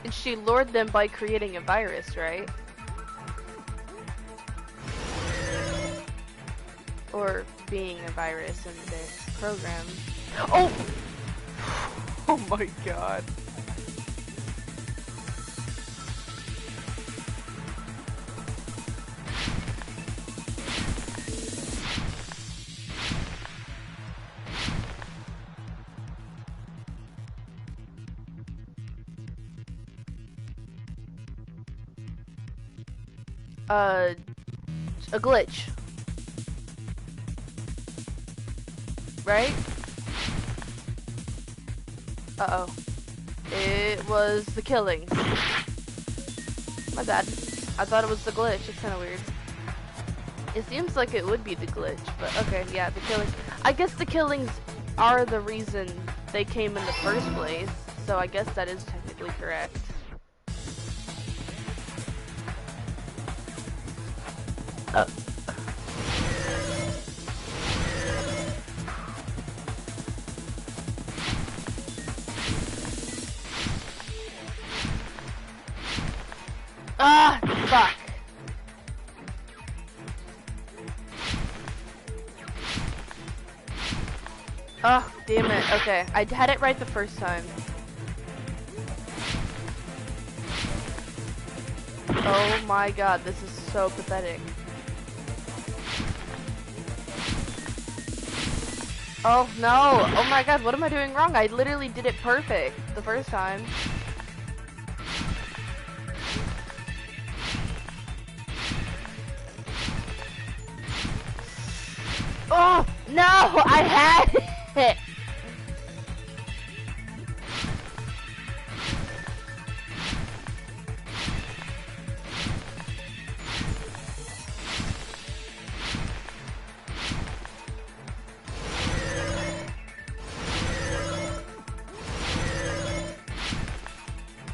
And she lured them by creating a virus, right? Or being a virus in this program. Oh! Oh my god. A glitch. Right? Uh-oh. It was the killing. My bad. I thought it was the glitch. It's kind of weird. It seems like it would be the glitch, but okay, yeah, the killing. I guess the killings are the reason they came in the first place, so I guess that is technically correct. Ah, fuck. Oh, damn it. Okay, I had it right the first time. Oh my god, this is so pathetic. Oh no! Oh my god, what am I doing wrong? I literally did it perfect the first time. Oh no! I had it!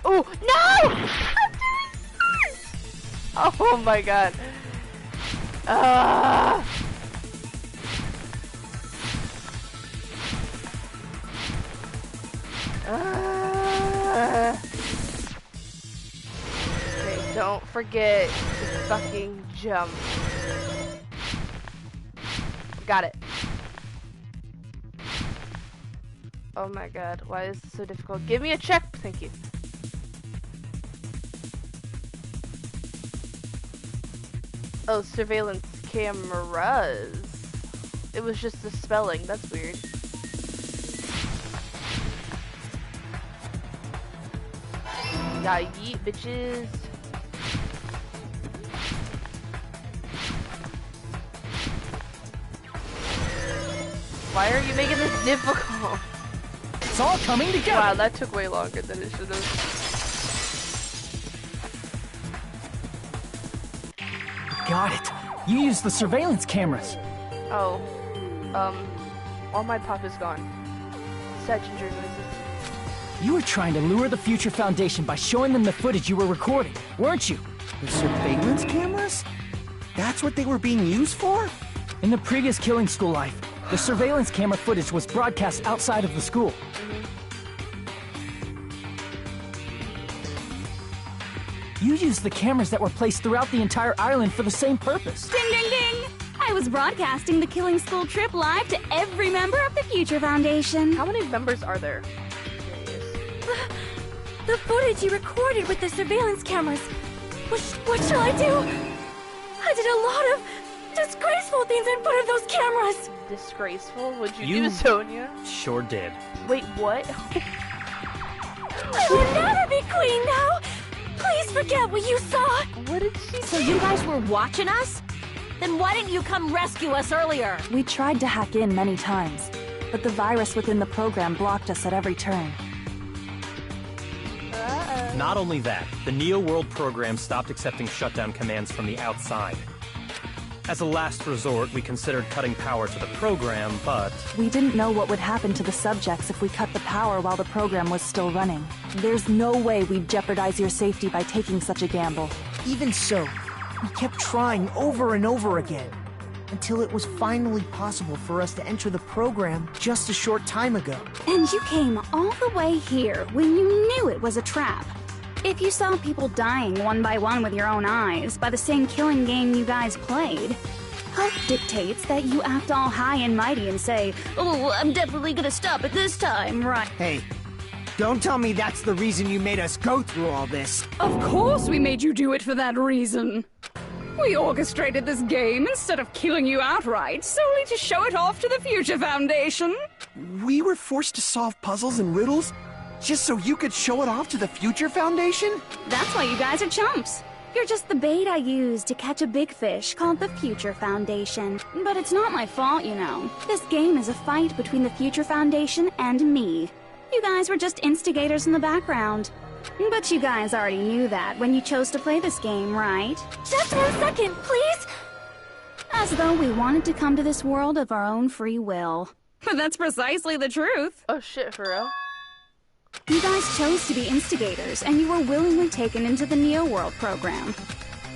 Oh no! I'm doing this! Oh my god. Okay, don't forget to fucking jump. Got it. Oh my god, why is this so difficult? Give me a check! Thank you. Oh, surveillance cameras. It was just the spelling, that's weird. Yeah, yeet, bitches. Why are you making this difficult? It's all coming together! Wow, that took way longer than it should have. Got it. You used the surveillance cameras. Oh. All my pop is gone. Such journalism. You were trying to lure the Future Foundation by showing them the footage you were recording, weren't you? The surveillance cameras? That's what they were being used for? In the previous Killing School life, the surveillance camera footage was broadcast outside of the school. You used the cameras that were placed throughout the entire island for the same purpose. Ding, ding, ding! I was broadcasting the Killing School trip live to every member of the Future Foundation. How many members are there? The footage you recorded with the surveillance cameras. What shall I do? I did a lot of disgraceful things in front of those cameras. Disgraceful? What'd you do, Sonia? Sure did. Wait, what? I will never be clean now. Please forget what you saw. What did she So you guys were watching us? Then why didn't you come rescue us earlier? We tried to hack in many times, but the virus within the program blocked us at every turn. Not only that, the Neo World program stopped accepting shutdown commands from the outside. As a last resort, we considered cutting power to the program, but... We didn't know what would happen to the subjects if we cut the power while the program was still running. There's no way we'd jeopardize your safety by taking such a gamble. Even so, we kept trying over and over again, until it was finally possible for us to enter the program just a short time ago. And you came all the way here when you knew it was a trap. If you saw people dying one by one with your own eyes by the same killing game you guys played, hope dictates that you act all high and mighty and say, "Oh, I'm definitely gonna stop it this time, right?" Hey, don't tell me that's the reason you made us go through all this. Of course we made you do it for that reason. We orchestrated this game instead of killing you outright, solely to show it off to the Future Foundation. We were forced to solve puzzles and riddles just so you could show it off to the Future Foundation? That's why you guys are chumps. You're just the bait I used to catch a big fish called the Future Foundation. But it's not my fault, you know. This game is a fight between the Future Foundation and me. You guys were just instigators in the background. But you guys already knew that when you chose to play this game, right? Just 1 second, please. As though we wanted to come to this world of our own free will. But that's precisely the truth. Oh shit, for real? You guys chose to be instigators, and you were willingly taken into the Neo World program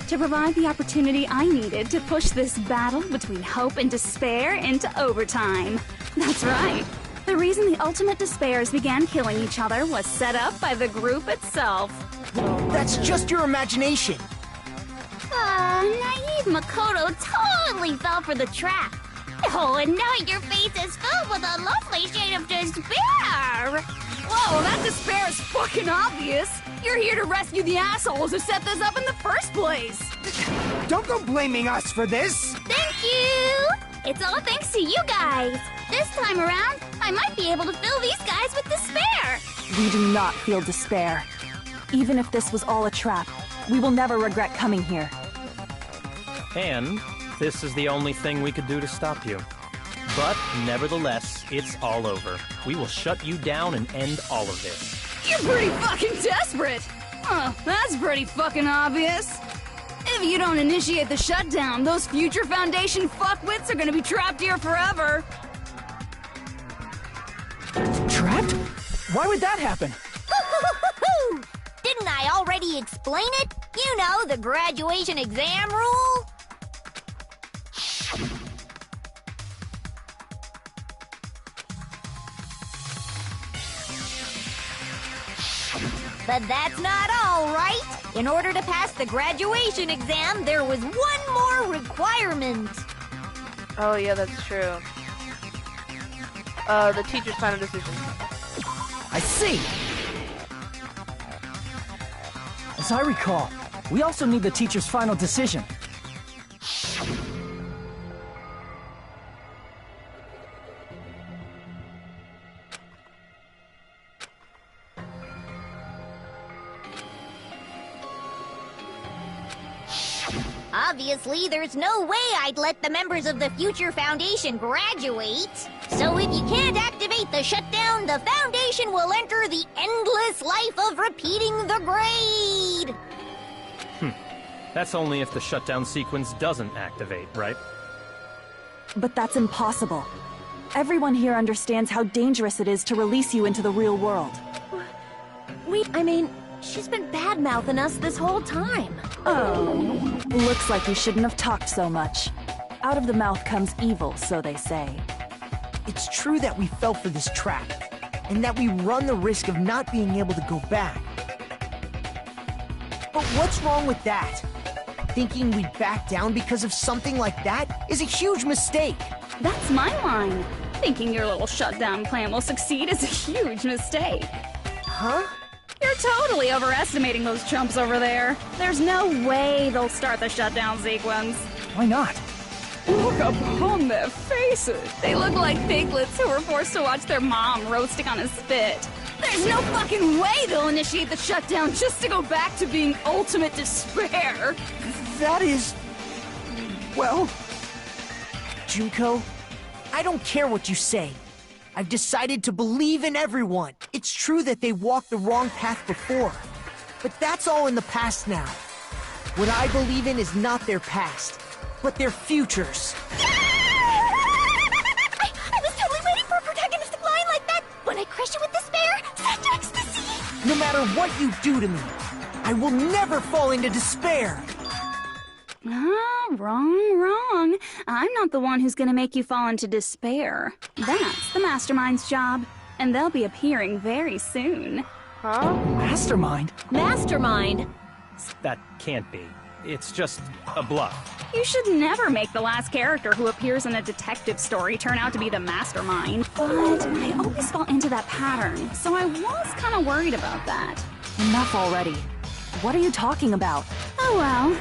to provide the opportunity I needed to push this battle between hope and despair into overtime. That's right. The reason the Ultimate Despairs began killing each other was set up by the group itself. That's just your imagination. Naive Makoto totally fell for the trap. Oh, and now your face is filled with a lovely despair! Whoa, that despair is fucking obvious! You're here to rescue the assholes who set this up in the first place! Don't go blaming us for this! Thank you! It's all thanks to you guys! This time around, I might be able to fill these guys with despair! We do not feel despair. Even if this was all a trap, we will never regret coming here. And this is the only thing we could do to stop you. But nevertheless, it's all over. We will shut you down and end all of this. You're pretty fucking desperate! Huh, that's pretty fucking obvious. If you don't initiate the shutdown, those future Foundation fuckwits are gonna be trapped here forever. Trapped? Why would that happen? Didn't I already explain it? You know, the graduation exam rule? But that's not all, right? In order to pass the graduation exam, there was one more requirement. Oh yeah, that's true. The teacher's final decision. I see! As I recall, we also need the teacher's final decision. Obviously, there's no way I'd let the members of the Future Foundation graduate. So if you can't activate the shutdown, the Foundation will enter the endless life of repeating the grade. That's only if the shutdown sequence doesn't activate, right? But that's impossible. Everyone here understands how dangerous it is to release you into the real world. She's been bad-mouthing us this whole time. Oh. Looks like you shouldn't have talked so much. Out of the mouth comes evil, so they say. It's true that we fell for this trap, and that we run the risk of not being able to go back. But what's wrong with that? Thinking we'd back down because of something like that is a huge mistake. That's my line. Thinking your little shutdown plan will succeed is a huge mistake. Huh? You're totally overestimating those chumps over there. There's no way they'll start the shutdown sequence. Why not? Look upon their faces. They look like piglets who were forced to watch their mom roasting on a spit. There's no fucking way they'll initiate the shutdown just to go back to being ultimate despair. That is... well... Junko, I don't care what you say. I've decided to believe in everyone. It's true that they walked the wrong path before, but that's all in the past now. What I believe in is not their past, but their futures. I was totally waiting for a protagonistic line like that. When I crush you with despair, such ecstasy. No matter what you do to me, I will never fall into despair. Wrong. I'm not the one who's gonna make you fall into despair. That's the Mastermind's job, and they'll be appearing very soon. Huh? Mastermind? Mastermind! That can't be. It's just a bluff. You should never make the last character who appears in a detective story turn out to be the Mastermind. But I always fall into that pattern, so I was kind of worried about that. Enough already. What are you talking about? Oh well.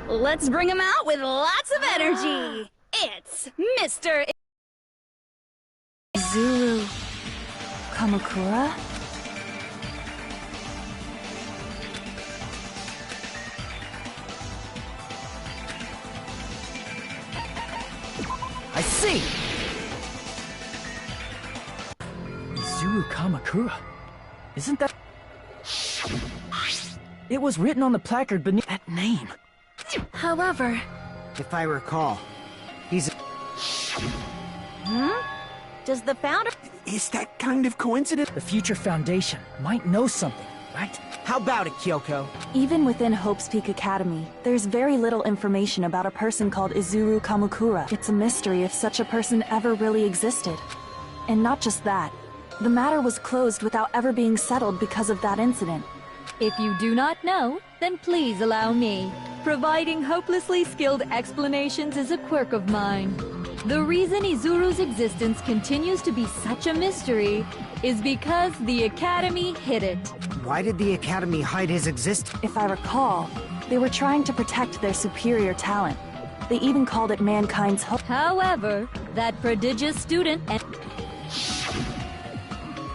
Let's bring him out with lots of energy. It's Mr. Izuru Kamakura? I see! Izuru Kamakura? Isn't that... It was written on the placard beneath that name. However... If I recall, he's... Does the founder... Is that kind of coincidence? The Future Foundation might know something, right? How about it, Kyoko? Even within Hope's Peak Academy, there's very little information about a person called Izuru Kamakura. It's a mystery if such a person ever really existed. And not just that, the matter was closed without ever being settled because of that incident. If you do not know, then please allow me. Providing hopelessly skilled explanations is a quirk of mine. The reason Izuru's existence continues to be such a mystery is because the Academy hid it. Why did the Academy hide his existence? If I recall, they were trying to protect their superior talent. They even called it mankind's hope. However, that prodigious student and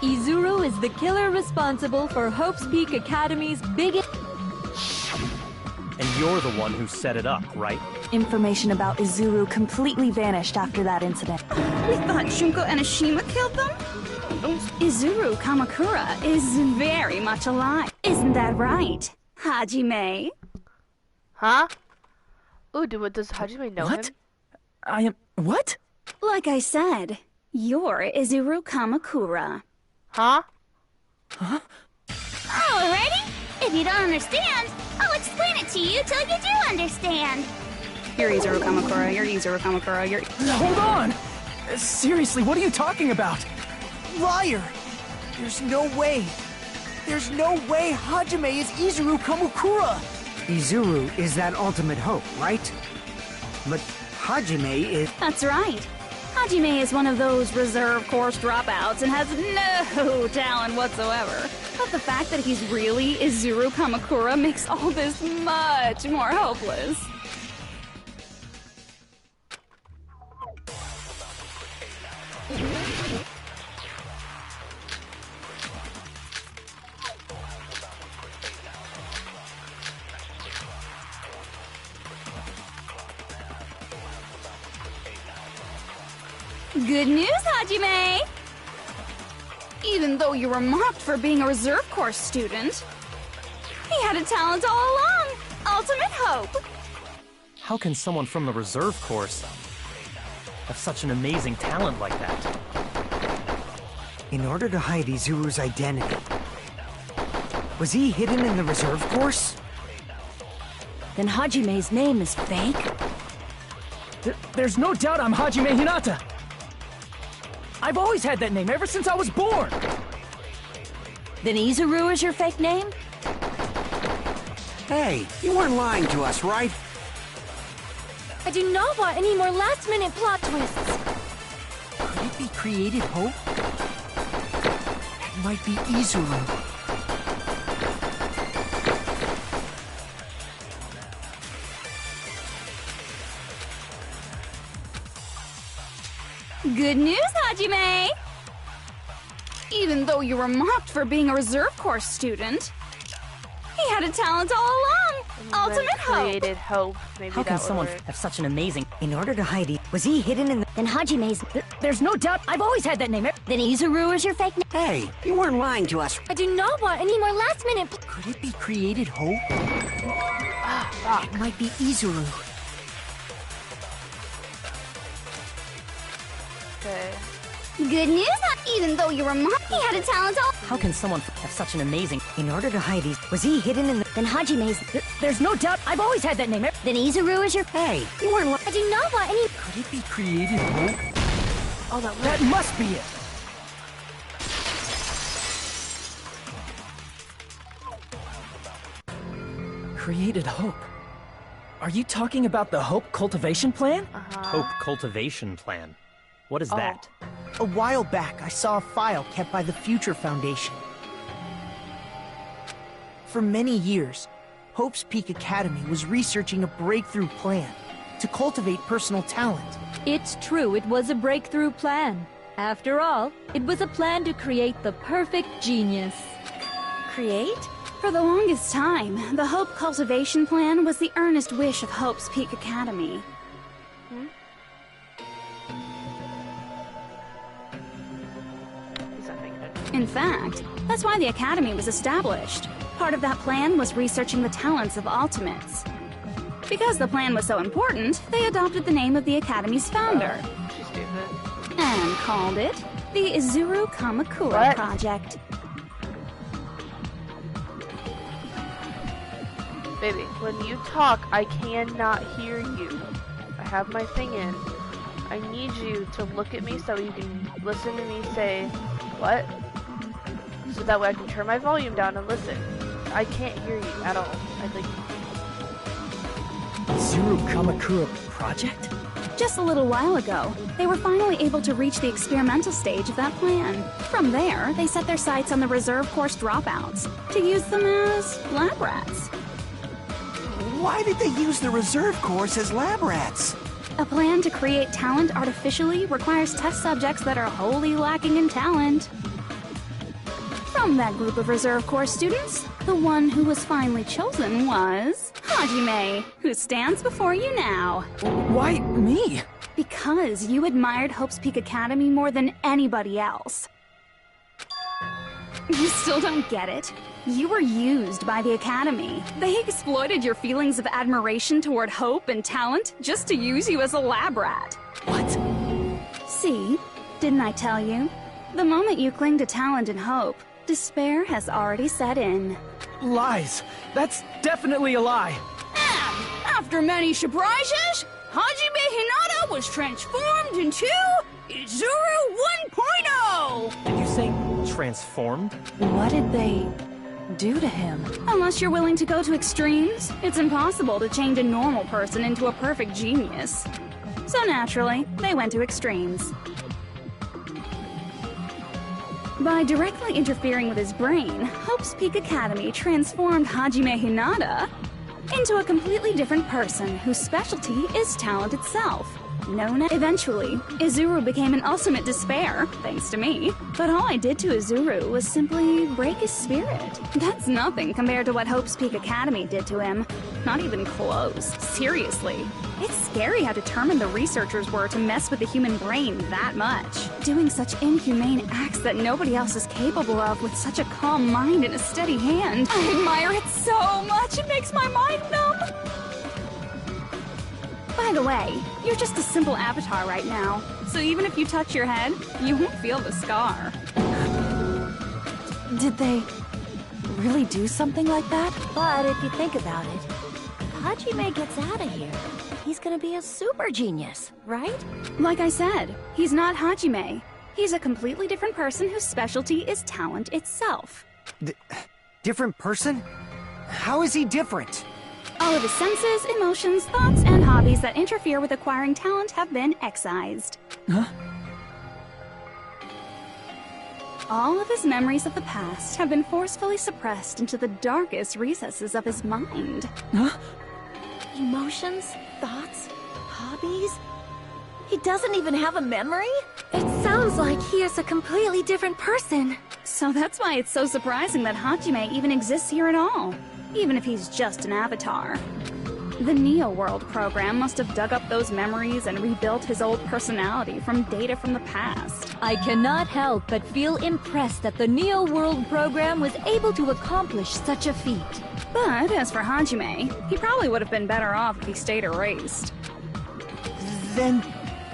Izuru is the killer responsible for Hope's Peak Academy's biggest... And you're the one who set it up, right? Information about Izuru completely vanished after that incident. We thought Junko Enoshima killed them? Izuru Kamakura is very much alive. Isn't that right, Hajime? Huh? Ooh, does Hajime know What? him? I am... What? Like I said, you're Izuru Kamakura. Huh? Huh? Alrighty. If you don't understand, I'll explain it to you till you do understand. You're Izuru Kamakura, you're Izuru Kamakura, you're... Hold on! Seriously, what are you talking about? Liar! There's no way. There's no way Hajime is Izuru Kamukura! Izuru is that ultimate hope, right? But Hajime is... That's right. Hajime is one of those reserve course dropouts and has no talent whatsoever. But the fact that he's really Izuru Kamakura makes all this much more hopeless. Good news, Hajime! Even though you were mocked for being a reserve course student, he had a talent all along! Ultimate hope! How can someone from the reserve course have such an amazing talent like that? In order to hide Izuru's identity, was he hidden in the reserve course? Then Hajime's name is fake? There's no doubt I'm Hajime Hinata! I've always had that name ever since I was born! Then Izuru is your fake name? Hey, you weren't lying to us, right? I do not want any more last-minute plot twists. Could it be created hope? It might be Izuru. Good news, Hajime! Even though you were mocked for being a reserve course student, he had a talent all along! Ultimate hope! Created hope. Maybe How can that would someone work. have such an amazing... In order to hide it, was he hidden in the... Then Hajime's... There's no doubt I've always had that name. Then Izuru is your fake name? Hey, you weren't lying to us. I do not want any more last-minute... Could it be created hope? Fuck. It might be Izuru. Okay. Good news, even though you were mocked, he had a talent all... How can someone have such an amazing... In order to hide it, was he hidden in the... Then Hajime's... There's no doubt I've always had that name. Then Izuru is your... Hey, you weren't lying. I do not want any... Could it be created hope? Oh, That must be it! Created hope. Are you talking about the Hope Cultivation Plan? Hope Cultivation Plan. What is that? A while back, I saw a file kept by the Future Foundation. For many years, Hope's Peak Academy was researching a breakthrough plan to cultivate personal talent. It's true, it was a breakthrough plan. After all, it was a plan to create the perfect genius. Create? For the longest time, the Hope Cultivation Plan was the earnest wish of Hope's Peak Academy. He's not being good. In fact, that's why the Academy was established. Part of that plan was researching the talents of Ultimates. Because the plan was so important, they adopted the name of the Academy's founder She's stupid. and called it the Izuru Kamakura What? Project. Baby, when you talk, I cannot hear you. I have my thing in. I need you to look at me so you can listen to me say, what? So that way I can turn my volume down and listen. I can't hear you at all. I think Zero Kamakura Project? Just a little while ago, they were finally able to reach the experimental stage of that plan. From there, they set their sights on the reserve course dropouts to use them as lab rats. Why did they use the reserve course as lab rats? A plan to create talent artificially requires test subjects that are wholly lacking in talent. From that group of reserve course students, the one who was finally chosen was Hajime, who stands before you now. Why me? Because you admired Hope's Peak Academy more than anybody else. You still don't get it? You were used by the Academy. They exploited your feelings of admiration toward hope and talent just to use you as a lab rat. What? See? Didn't I tell you? The moment you cling to talent and hope, despair has already set in. Lies. That's definitely a lie. And after many surprises, Hajime Hinata was transformed into Izuru 1.0! Did you say transformed? What did they do to him? Unless you're willing to go to extremes, it's impossible to change a normal person into a perfect genius. So naturally, they went to extremes. By directly interfering with his brain, Hope's Peak Academy transformed Hajime Hinata into a completely different person whose specialty is talent itself. Eventually, Izuru became an ultimate despair, thanks to me. But all I did to Izuru was simply break his spirit. That's nothing compared to what Hope's Peak Academy did to him. Not even close. Seriously. It's scary how determined the researchers were to mess with the human brain that much. Doing such inhumane acts that nobody else is capable of with such a calm mind and a steady hand. I admire it so much, it makes my mind numb. By the way, you're just a simple avatar right now, so even if you touch your head, you won't feel the scar. Did they really do something like that? But if you think about it, if Hajime gets out of here, he's gonna be a super genius, right? Like I said, he's not Hajime. He's a completely different person whose specialty is talent itself. Different person? How is he different? All of his senses, emotions, thoughts, and hobbies that interfere with acquiring talent have been excised. Huh? All of his memories of the past have been forcefully suppressed into the darkest recesses of his mind. Huh? Emotions, thoughts, hobbies? He doesn't even have a memory? It sounds like he is a completely different person. So that's why it's so surprising that Hajime even exists here at all, even if he's just an avatar. The Neo World program must have dug up those memories and rebuilt his old personality from data from the past. I cannot help but feel impressed that the Neo World program was able to accomplish such a feat. But as for Hajime, he probably would have been better off if he stayed erased. Then,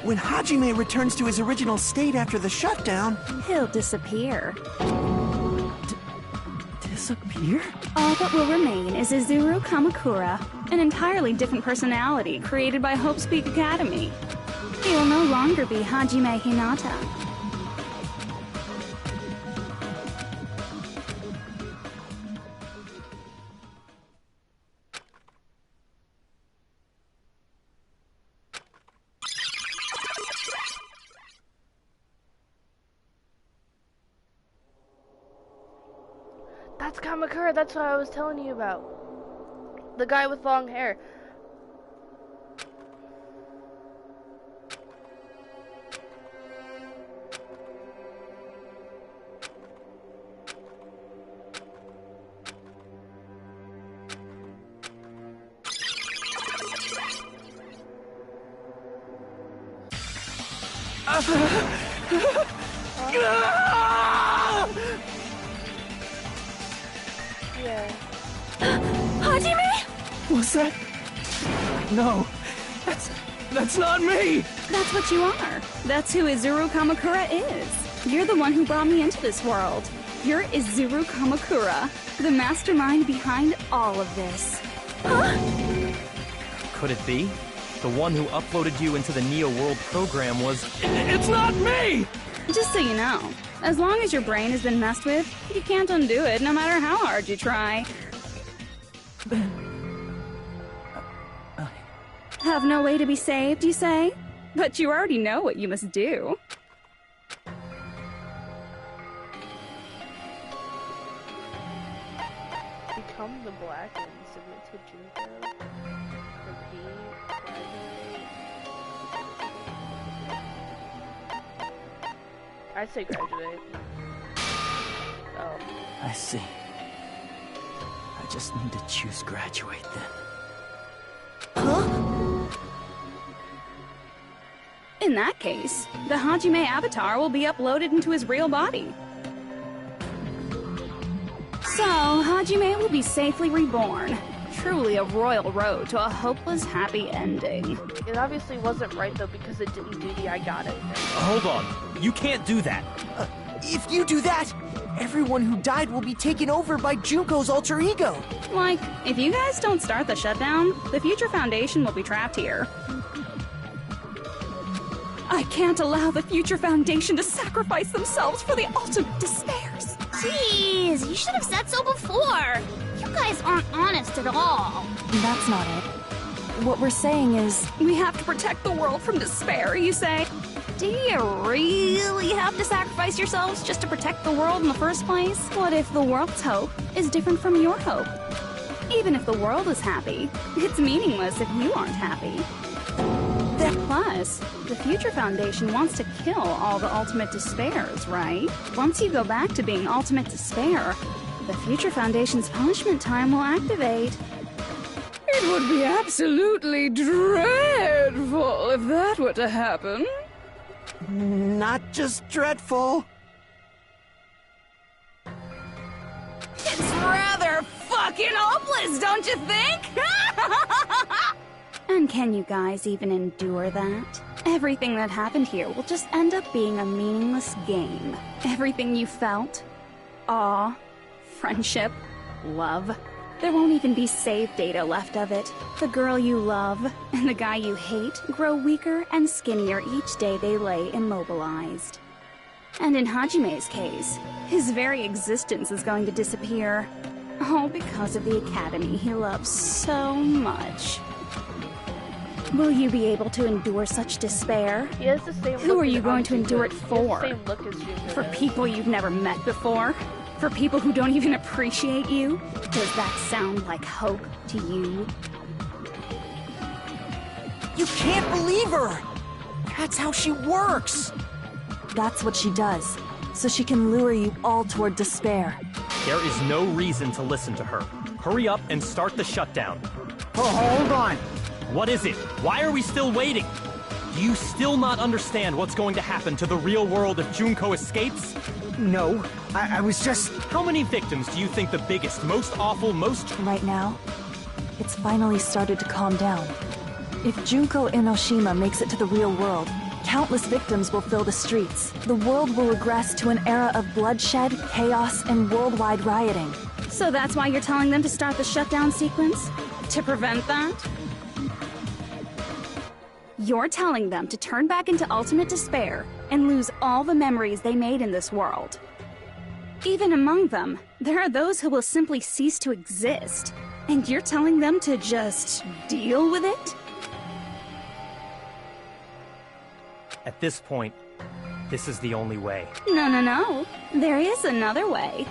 when Hajime returns to his original state after the shutdown, he'll disappear. Disappear? All that will remain is Izuru Kamakura, an entirely different personality created by Hope's Peak Academy. He will no longer be Hajime Hinata. That's Kamakura, that's what I was telling you about. The guy with long hair. Yeah. Hajime? Was that? No, that's not me! That's what you are. That's who Izuru Kamakura is. You're the one who brought me into this world. You're Izuru Kamakura, the mastermind behind all of this. Huh? Could it be? The one who uploaded you into the Neo World program was... It's not me! Just so you know, as long as your brain has been messed with, you can't undo it no matter how hard you try. Have no way to be saved, you say? But you already know what you must do. Become the black and submit to Junko. Repeat. Graduate. I'd say graduate. Oh. I see. I just need to choose graduate then. In that case, the Hajime avatar will be uploaded into his real body. So, Hajime will be safely reborn. Truly a royal road to a hopeless, happy ending. It obviously wasn't right though because it didn't do the I got it thing. Hold on. You can't do that. If you do that, everyone who died will be taken over by Junko's alter ego. Like, if you guys don't start the shutdown, the Future Foundation will be trapped here. I can't allow the Future Foundation to sacrifice themselves for the ultimate despairs. Jeez, you should have said so before. You guys aren't honest at all. That's not it. What we're saying is... We have to protect the world from despair, you say? Do you really have to sacrifice yourselves just to protect the world in the first place? What if the world's hope is different from your hope? Even if the world is happy, it's meaningless if you aren't happy. Plus, the Future Foundation wants to kill all the ultimate despairs, right? Once you go back to being ultimate despair, the Future Foundation's punishment time will activate. It would be absolutely dreadful if that were to happen. Not just dreadful. It's rather fucking hopeless, don't you think? And can you guys even endure that? Everything that happened here will just end up being a meaningless game. Everything you felt, awe, friendship, love, there won't even be save data left of it. The girl you love and the guy you hate grow weaker and skinnier each day they lay immobilized. And in Hajime's case, his very existence is going to disappear. All because of the academy he loves so much. Will you be able to endure such despair? He has the same Who look are you as going to endure it He has for? the same look as Junko For does. people you've never met before? For people who don't even appreciate you? Does that sound like hope to you? You can't believe her! That's how she works! That's what she does, so she can lure you all toward despair. There is no reason to listen to her. Hurry up and start the shutdown. Oh, hold on. What is it? Why are we still waiting? Do you still not understand what's going to happen to the real world if Junko escapes? No, I was just... How many victims do you think the biggest, most awful, most... Right now, it's finally started to calm down. If Junko Inoshima makes it to the real world, countless victims will fill the streets. The world will regress to an era of bloodshed, chaos, and worldwide rioting. So that's why you're telling them to start the shutdown sequence? To prevent that? You're telling them to turn back into ultimate despair and lose all the memories they made in this world. Even among them, there are those who will simply cease to exist. And you're telling them to just deal with it? At this point, this is the only way. No. There is another way.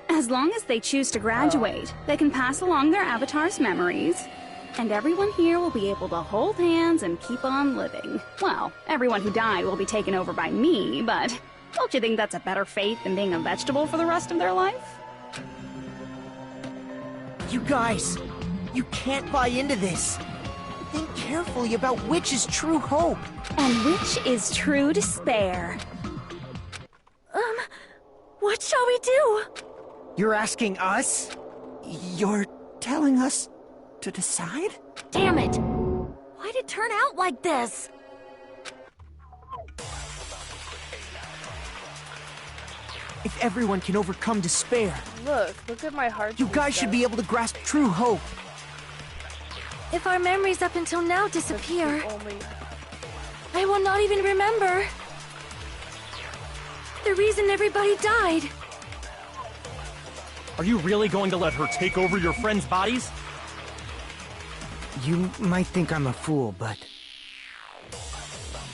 As long as they choose to graduate, they can pass along their avatar's memories, and everyone here will be able to hold hands and keep on living. Well, everyone who died will be taken over by me, but don't you think that's a better fate than being a vegetable for the rest of their life? You guys, you can't buy into this. Think carefully about which is true hope. And which is true despair. What shall we do? You're asking us? You're telling us to decide? Damn it! Why'd it turn out like this? If everyone can overcome despair, Look at my heart. you guys should be able to grasp true hope. If our memories up until now disappear, Only... I will not even remember the reason everybody died. Are you really going to let her take over your friends' bodies? You might think I'm a fool, but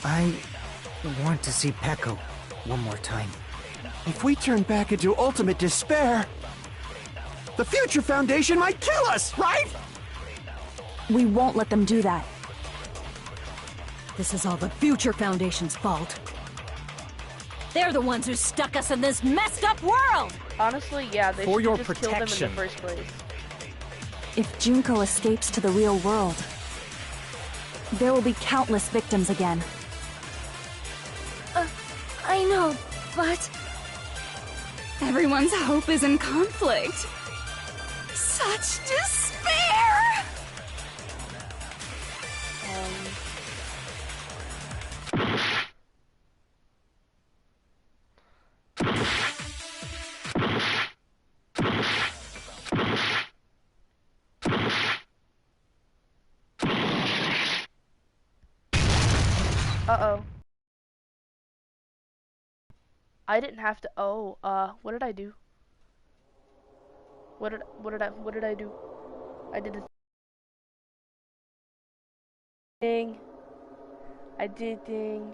I want to see Peko one more time. If we turn back into ultimate despair, the Future Foundation might kill us, right? We won't let them do that. This is all the Future Foundation's fault. They're the ones who stuck us in this messed up world! Honestly, yeah, they For should your just kill them in the protection. first place. If Junko escapes to the real world, there will be countless victims again. I know, but... Everyone's hope is in conflict. Such despair! Uh-oh. I didn't have to. Oh, what did I do? What did I do? I did a thing. I did a thing.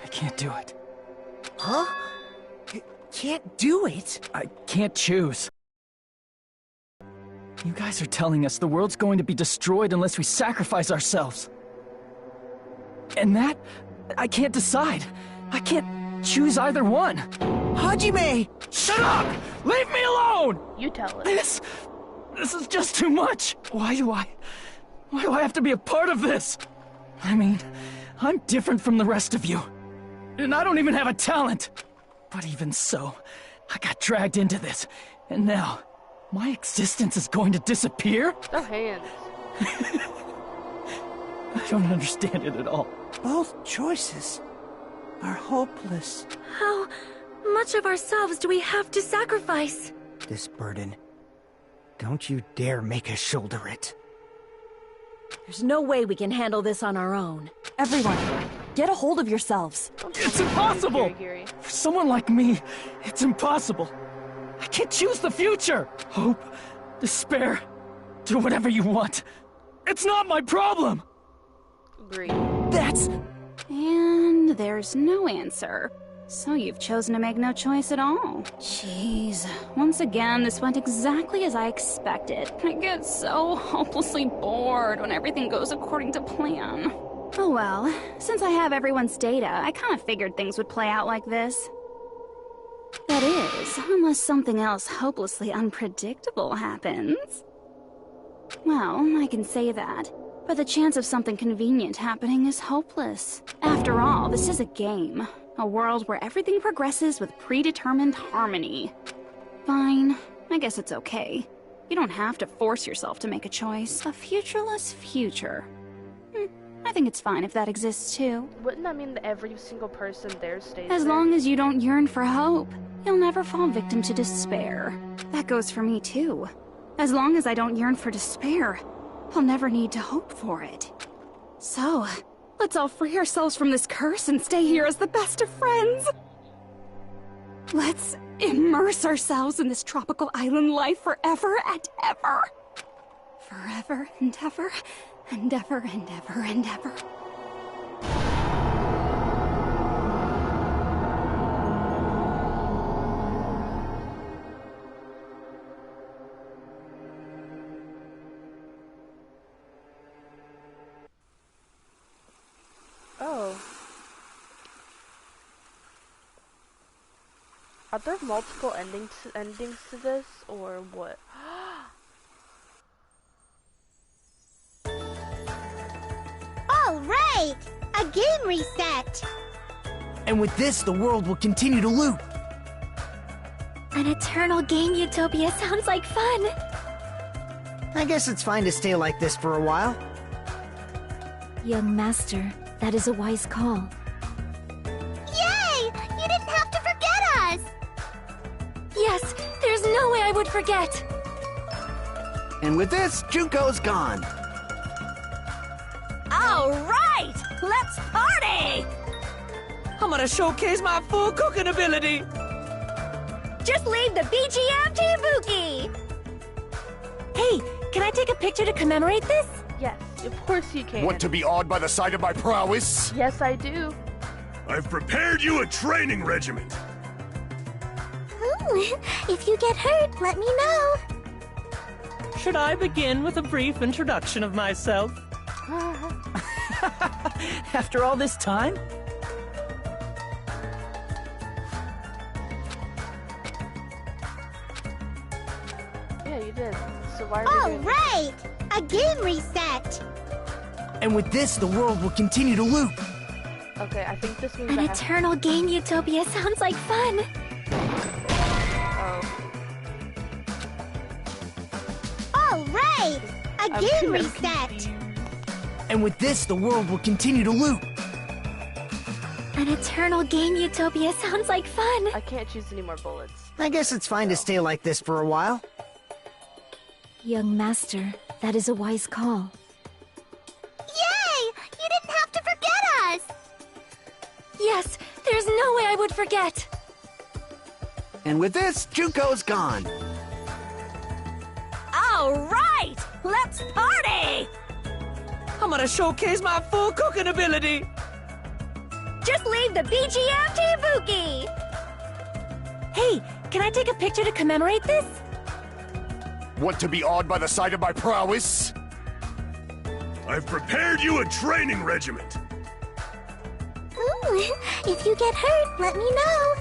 I can't do it. Huh? Can't do it? I can't choose. You guys are telling us the world's going to be destroyed unless we sacrifice ourselves. And that, I can't decide. I can't choose either one. Hajime! Shut up! Leave me alone! You tell it. This is just too much. Why do I have to be a part of this? I mean, I'm different from the rest of you. And I don't even have a talent. But even so, I got dragged into this. And now, my existence is going to disappear? No hands. I don't understand it at all. Both choices are hopeless. How much of ourselves do we have to sacrifice? This burden. Don't you dare make us shoulder it. There's no way we can handle this on our own. Everyone, get a hold of yourselves. It's impossible! Gary. For someone like me, it's impossible. I can't choose the future! Hope, despair, do whatever you want. It's not my problem! Agree. That's... And there's no answer. So you've chosen to make no choice at all. Jeez. Once again, this went exactly as I expected. I get so hopelessly bored when everything goes according to plan. Oh well, since I have everyone's data, I kind of figured things would play out like this. That is, unless something else hopelessly unpredictable happens. Well, I can say that, but the chance of something convenient happening is hopeless. After all, this is a game. A world where everything progresses with predetermined harmony. Fine, I guess it's okay. You don't have to force yourself to make a choice. A futureless future. I think it's fine if that exists too. Wouldn't that mean that every single person there stays As there? long as you don't yearn for hope, you'll never fall victim to despair. That goes for me too. As long as I don't yearn for despair, I'll never need to hope for it. So, let's all free ourselves from this curse and stay here as the best of friends. Let's immerse ourselves in this tropical island life forever and ever. Forever and ever and ever and ever and ever. Oh. Are there multiple endings to this, or what? All right! A game reset! And with this, the world will continue to loop. An eternal game utopia sounds like fun. I guess it's fine to stay like this for a while. Young master, that is a wise call. Yay! You didn't have to forget us! Yes, there's no way I would forget. And with this, Junko's gone. All right! Let's party! I'm gonna showcase my full cooking ability! Just leave the BGM to Ibuki. Hey, can I take a picture to commemorate this? Yes, of course you can. Want to be awed by the sight of my prowess? Yes, I do. I've prepared you a training regiment. Ooh, if you get hurt, let me know. Should I begin with a brief introduction of myself? After all this time? Yeah, you did. So why are All we doing right, a game reset. And with this, the world will continue to loop. Okay, I think this means An I have... eternal game utopia sounds like fun. Oh. All right, a game reset. confused. And with this, the world will continue to loop. An eternal game utopia sounds like fun. I can't choose any more bullets. I guess it's fine to stay like this for a while. Young master, that is a wise call. Yay! You didn't have to forget us. Yes, there's no way I would forget. And with this, Juko's gone. All right, let's party! I'm gonna showcase my full cooking ability! Just leave the BGM to Ibuki. Hey, can I take a picture to commemorate this? Want to be awed by the sight of my prowess? I've prepared you a training regiment. Ooh, if you get hurt, let me know.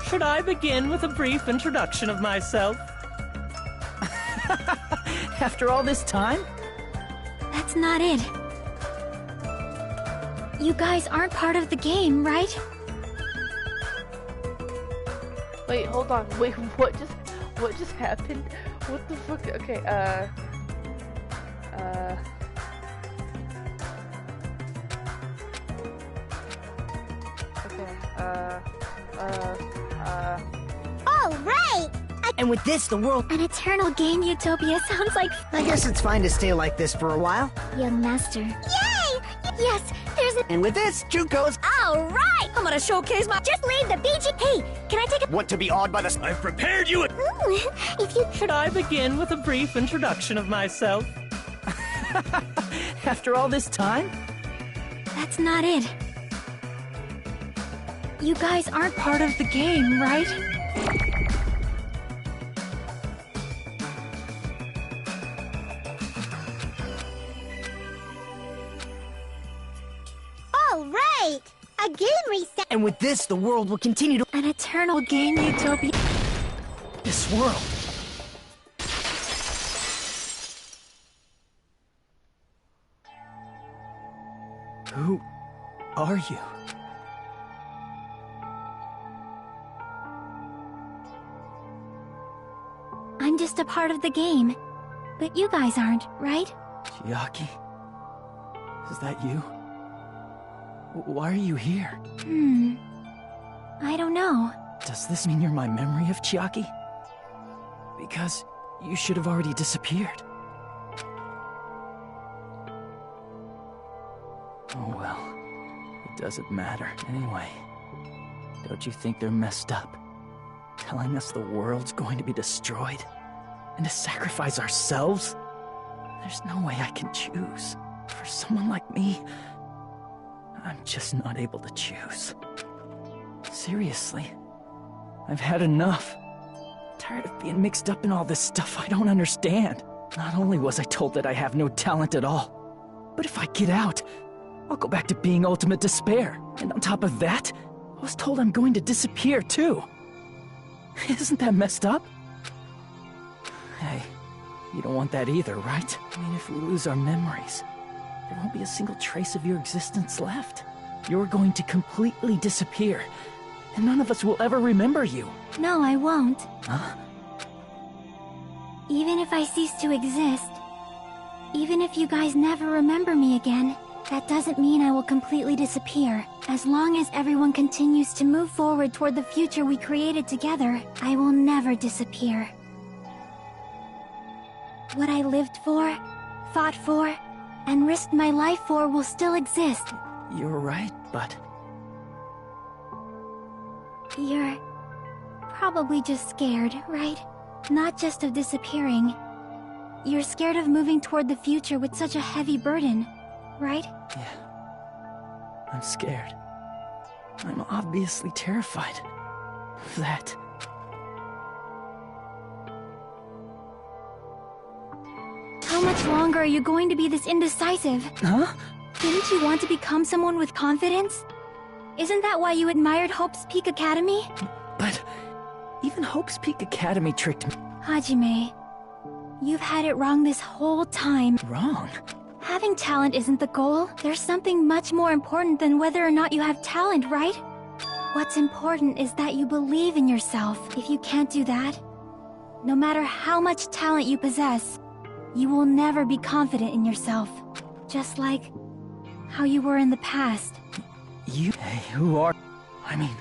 Should I begin with a brief introduction of myself? After all this time? That's not it. You guys aren't part of the game, right? Wait, hold on. Wait, what just happened? What the fuck? Okay, All right. And with this, the world... An eternal game utopia sounds like... I guess it's fine to stay like this for a while. Young master. Yay! Yes, there's a... And with this, Juko's... All right. I'm gonna showcase my... Just leave the BG. Hey, Can I take a... Want to be awed by the... I've prepared you a... Ooh, if you... Should I begin with a brief introduction of myself? After all this time? That's not it. You guys aren't part of the game, right? All right. A game reset. And with this, the world will continue to... An eternal game utopia... This world. Who are you? I'm just a part of the game. But you guys aren't, right? Chiaki? Is that you? Why are you here? I don't know. Does this mean you're my memory of Chiaki? Because you should have already disappeared. Oh well, it doesn't matter anyway. Don't you think they're messed up? Telling us the world's going to be destroyed? And to sacrifice ourselves? There's no way I can choose. For someone like me, I'm just not able to choose. Seriously, I've had enough. Tired of being mixed up in all this stuff I don't understand. Not only was I told that I have no talent at all, but if I get out, I'll go back to being ultimate despair. And on top of that, I was told I'm going to disappear too. Isn't that messed up? Hey, you don't want that either, right? I mean, if we lose our memories, there won't be a single trace of your existence left. You're going to completely disappear, and none of us will ever remember you. No, I won't. Huh? Even if I cease to exist, even if you guys never remember me again, that doesn't mean I will completely disappear. As long as everyone continues to move forward toward the future we created together, I will never disappear. What I lived for, fought for, and risked my life for will still exist. You're right, but... You're probably just scared, right? Not just of disappearing, you're scared of moving toward the future with such a heavy burden, right? Yeah. I'm scared. I'm obviously terrified of that. How much longer are you going to be this indecisive? Huh? Didn't you want to become someone with confidence? Isn't that why you admired Hope's Peak Academy? But even Hope's Peak Academy tricked me. Hajime, you've had it wrong this whole time. Wrong? Having talent isn't the goal. There's something much more important than whether or not you have talent, right? What's important is that you believe in yourself. If you can't do that, no matter how much talent you possess, you will never be confident in yourself. Just like how you were in the past. You? Hey, who are... I mean,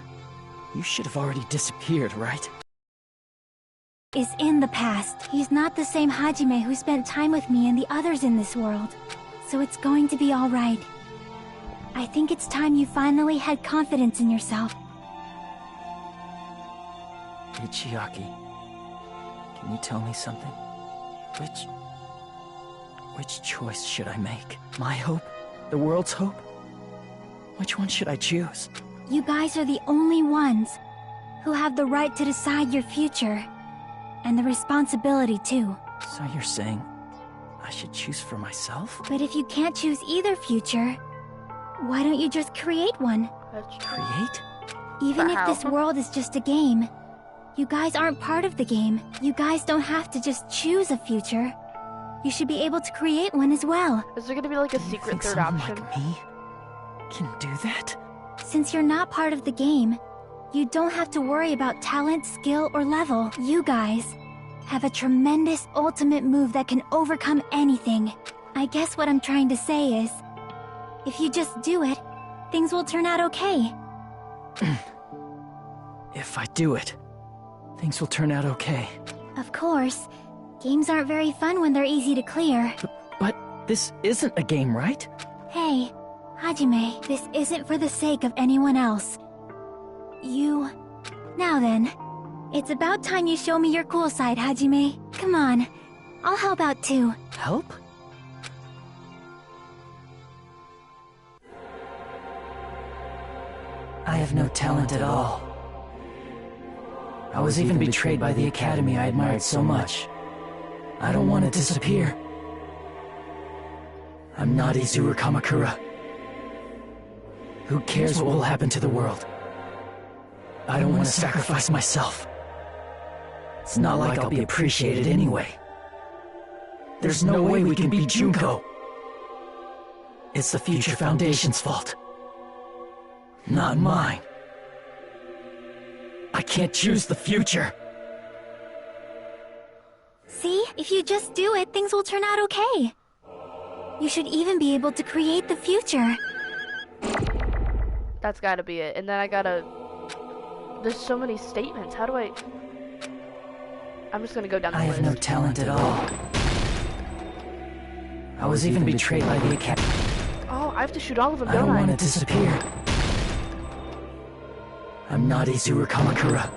you should have already disappeared, right? Is in the past. He's not the same Hajime who spent time with me and the others in this world. So it's going to be alright. I think it's time you finally had confidence in yourself. Hey, Chiaki. Can you tell me something? Which choice should I make? My hope? The world's hope? Which one should I choose? You guys are the only ones who have the right to decide your future. And the responsibility, too. So you're saying I should choose for myself? But if you can't choose either future, why don't you just create one? Create? Even if this world is just a game, you guys aren't part of the game. You guys don't have to just choose a future. You should be able to create one as well. Is there gonna be like a secret third option? Like me can do that? Since you're not part of the game, you don't have to worry about talent, skill, or level. You guys have a tremendous ultimate move that can overcome anything. I guess what I'm trying to say is, if you just do it, things will turn out okay. If I do it, things will turn out okay. Of course. Games aren't very fun when they're easy to clear. But this isn't a game, right? Hey, Hajime, this isn't for the sake of anyone else. Now then, it's about time you show me your cool side, Hajime. Come on, I'll help out too. Help? I have no talent at all. I was even betrayed by the academy I admired so much. I don't want to disappear. I'm not Izuru Kamakura. Who cares what will happen to the world? I don't want to sacrifice myself. It's not like I'll be appreciated anyway. There's no way we can beat Junko. It's the Future Foundation's fault. Not mine. I can't choose the future. See? If you just do it, things will turn out okay. You should even be able to create the future. That's gotta be it. And then I gotta... There's so many statements. How do I... I'm just gonna go down the list. I have no talent at all. I was even betrayed by the academy. Oh, I have to shoot all of them, I don't don't I? want to disappear. I'm not Izuru Kamakura.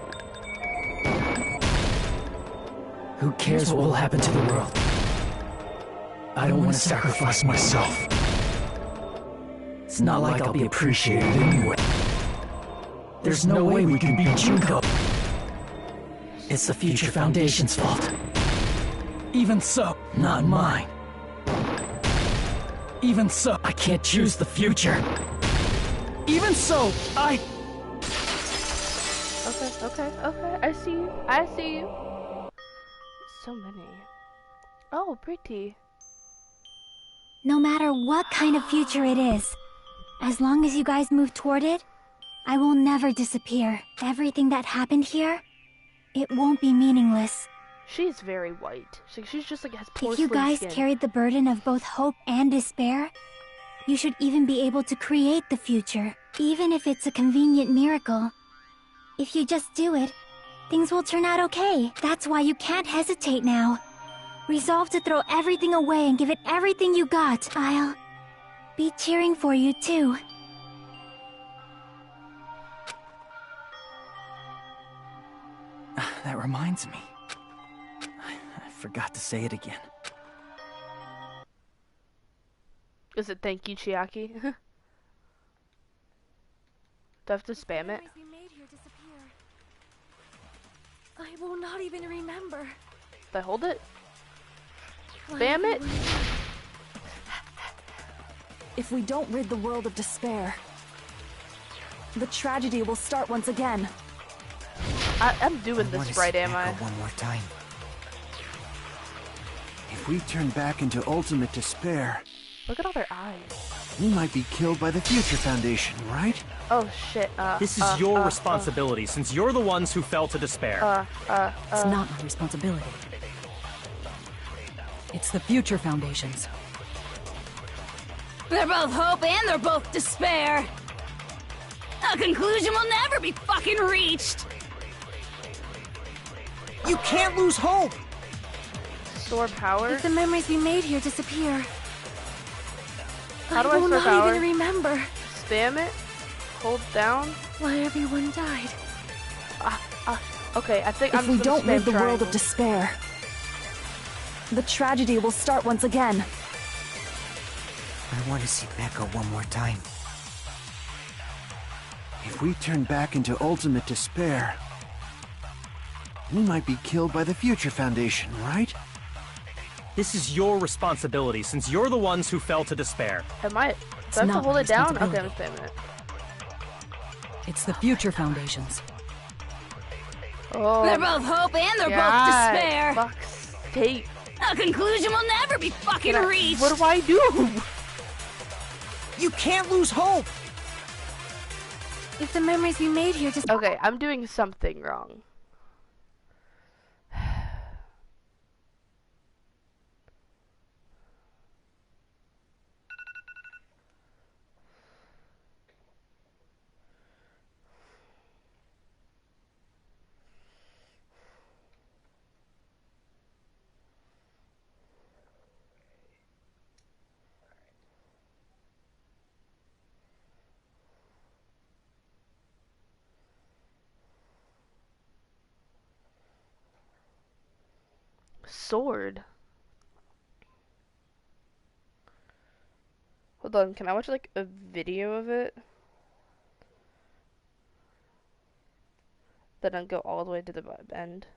Who cares what will happen to the world? I don't want to sacrifice myself. It's not like I'll be appreciated anyway. There's no way we can beat Junko. It's the Future Foundation's fault. Even so, not mine. Even so, I can't choose the future. Even so, I... Okay. I see you. So many. Oh, pretty. No matter what kind of future it is, as long as you guys move toward it, I will never disappear. Everything that happened here, it won't be meaningless. She's very white. She's just like has porcelain If you guys skin. carried the burden of both hope and despair, you should even be able to create the future, even if it's a convenient miracle. If you just do it, things will turn out okay. That's why you can't hesitate now. Resolve to throw everything away and give it everything you got. I'll be cheering for you too. That reminds me. I forgot to say it again. Is it thank you, Chiaki? Do I have to spam it? I will not even remember. Did I hold it? Spam it? If we don't rid the world of despair, the tragedy will start once again. I'm doing this right, am I? One more time. If we turn back into ultimate despair, look at all their eyes. We might be killed by the Future Foundation, right? Oh shit. This is your responsibility, since you're the ones who fell to despair. It's not my responsibility. It's the Future Foundation's. They're both hope and they're both despair. A conclusion will never be fucking reached. You can't lose hope! Store power? If the memories we made here disappear, how do I will store not power? even remember. Spam it? Hold down? Why everyone died. Okay, I think if I'm we just don't rid the triangle. world of despair, the tragedy will start once again. I want to see Mecha one more time. If we turn back into ultimate despair, we might be killed by the Future Foundation, right? This is your responsibility, since you're the ones who fell to despair. Am I? Do I have to hold it down? Okay, I'm spamming it. It's the Future Foundation's. Oh, they're both hope and they're both despair. Fuck's sake. A conclusion will never be fucking reached. What do I do? You can't lose hope! If the memories we made here just... Okay, I'm doing something wrong. Sword. Hold on, can I watch like a video of it? Then I'll go all the way to the end.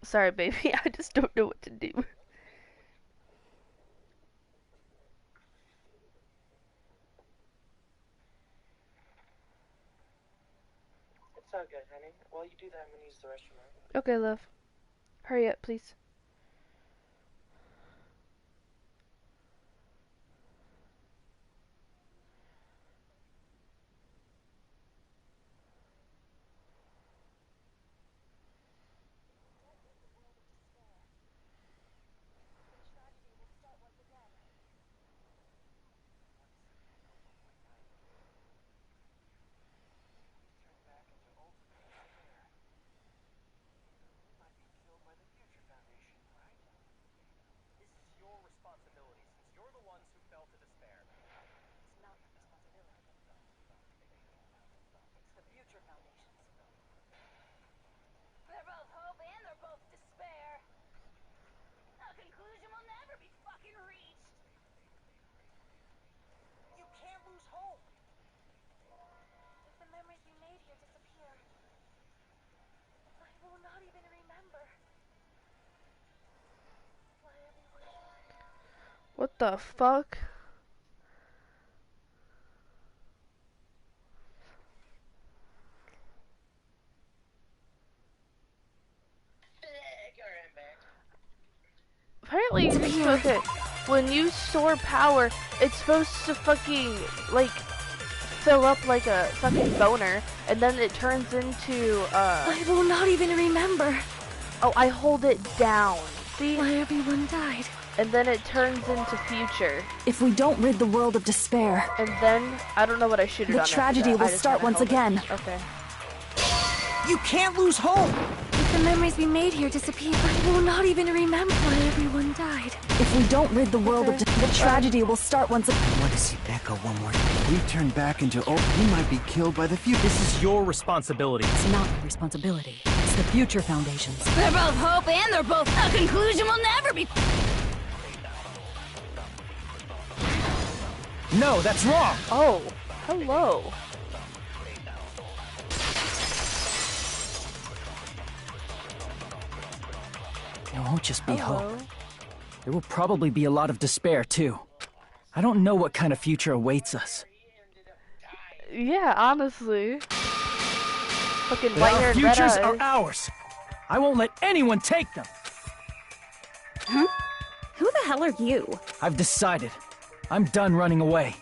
Sorry, baby, I just don't know what to do. It's all good, honey. While you do that, I'm gonna use the restroom. Okay, love. Hurry up, please. They're both hope and they're both despair. A conclusion will never be fucking reached. You can't lose hope! If the memories we made here disappear, I will not even remember. Why everyone died. What the fuck? Apparently, okay, when you store power, it's supposed to fucking, like, fill up like a fucking boner, and then it turns into, I will not even remember. Oh, I hold it down. See? Why everyone died. And then it turns into future. If we don't rid the world of despair, and then, I don't know what I should do. The tragedy will start once again. Okay. You can't lose hope! You The memories we made here disappear. I will not even remember why everyone died. If we don't rid the world of the tragedy will start once. I want to see Echo one more time. If we turn back into he might be killed by the future. This is your responsibility. It's not my responsibility. It's the Future Foundation's. They're both hope and they're both a conclusion will never be. No, that's wrong! Oh, hello. It won't just be Hello. hope. There will probably be a lot of despair, too. I don't know what kind of future awaits us. Yeah, honestly. Fucking But white our hair and red futures eyes. are ours! I won't let anyone take them! Huh? Who the hell are you? I've decided. I'm done running away.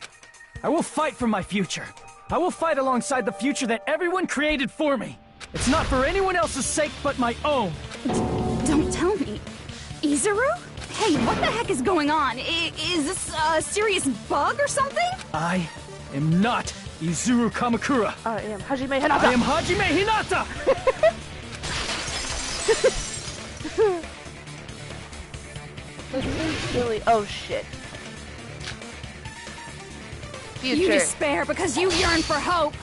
I will fight for my future. I will fight alongside the future that everyone created for me. It's not for anyone else's sake but my own. Don't tell me. Izuru? Hey, what the heck is going on? Is this a serious bug or something? I am not Izuru Kamakura. I am Hajime Hinata. I am Hajime Hinata! This is silly. Oh shit. Future. You despair because you yearn for hope.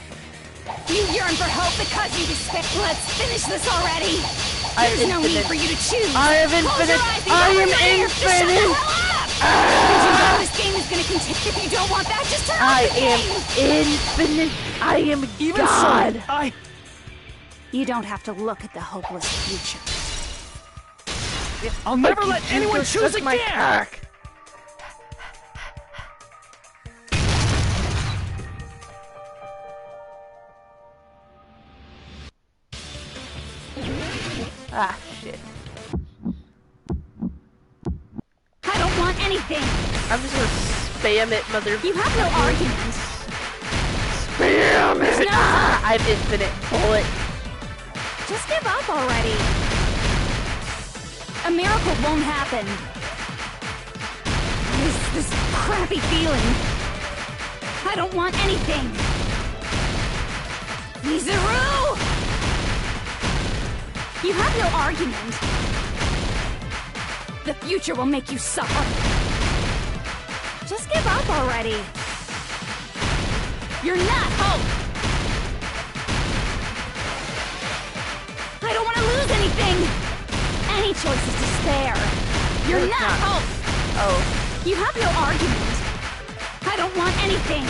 You yearn for hope because you despair. Let's finish this already. There's no need for you to choose. I am infinite. I am infinite. You know this game is gonna continue. If you don't want that, just turn off the game. Infinite. I am Even God. so, You don't have to look at the hopeless future. I'll never Fuck let you, anyone Jesus, choose suck my again! cock. Ah, shit. I don't want anything. I'm just gonna spam it, mother. You have no argument. Spam it! No. Ah, I have infinite bullet. Just give up already. A miracle won't happen. This crappy feeling. I don't want anything. Izuru! You have no argument. The future will make you suffer. Just give up already. You're not hope. I don't want to lose anything. Any choice is despair. You're not hope. Oh. You have no argument. I don't want anything.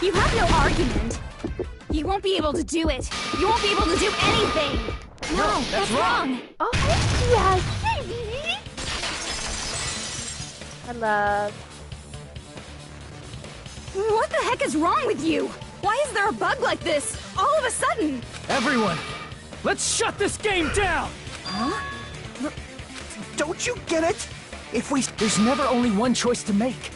You have no argument. You won't be able to do it. You won't be able to do anything. No, that's wrong. Oh, yeah. I love. What the heck is wrong with you? Why is there a bug like this all of a sudden? Everyone, let's shut this game down! Huh? Don't you get it? There's never only one choice to make.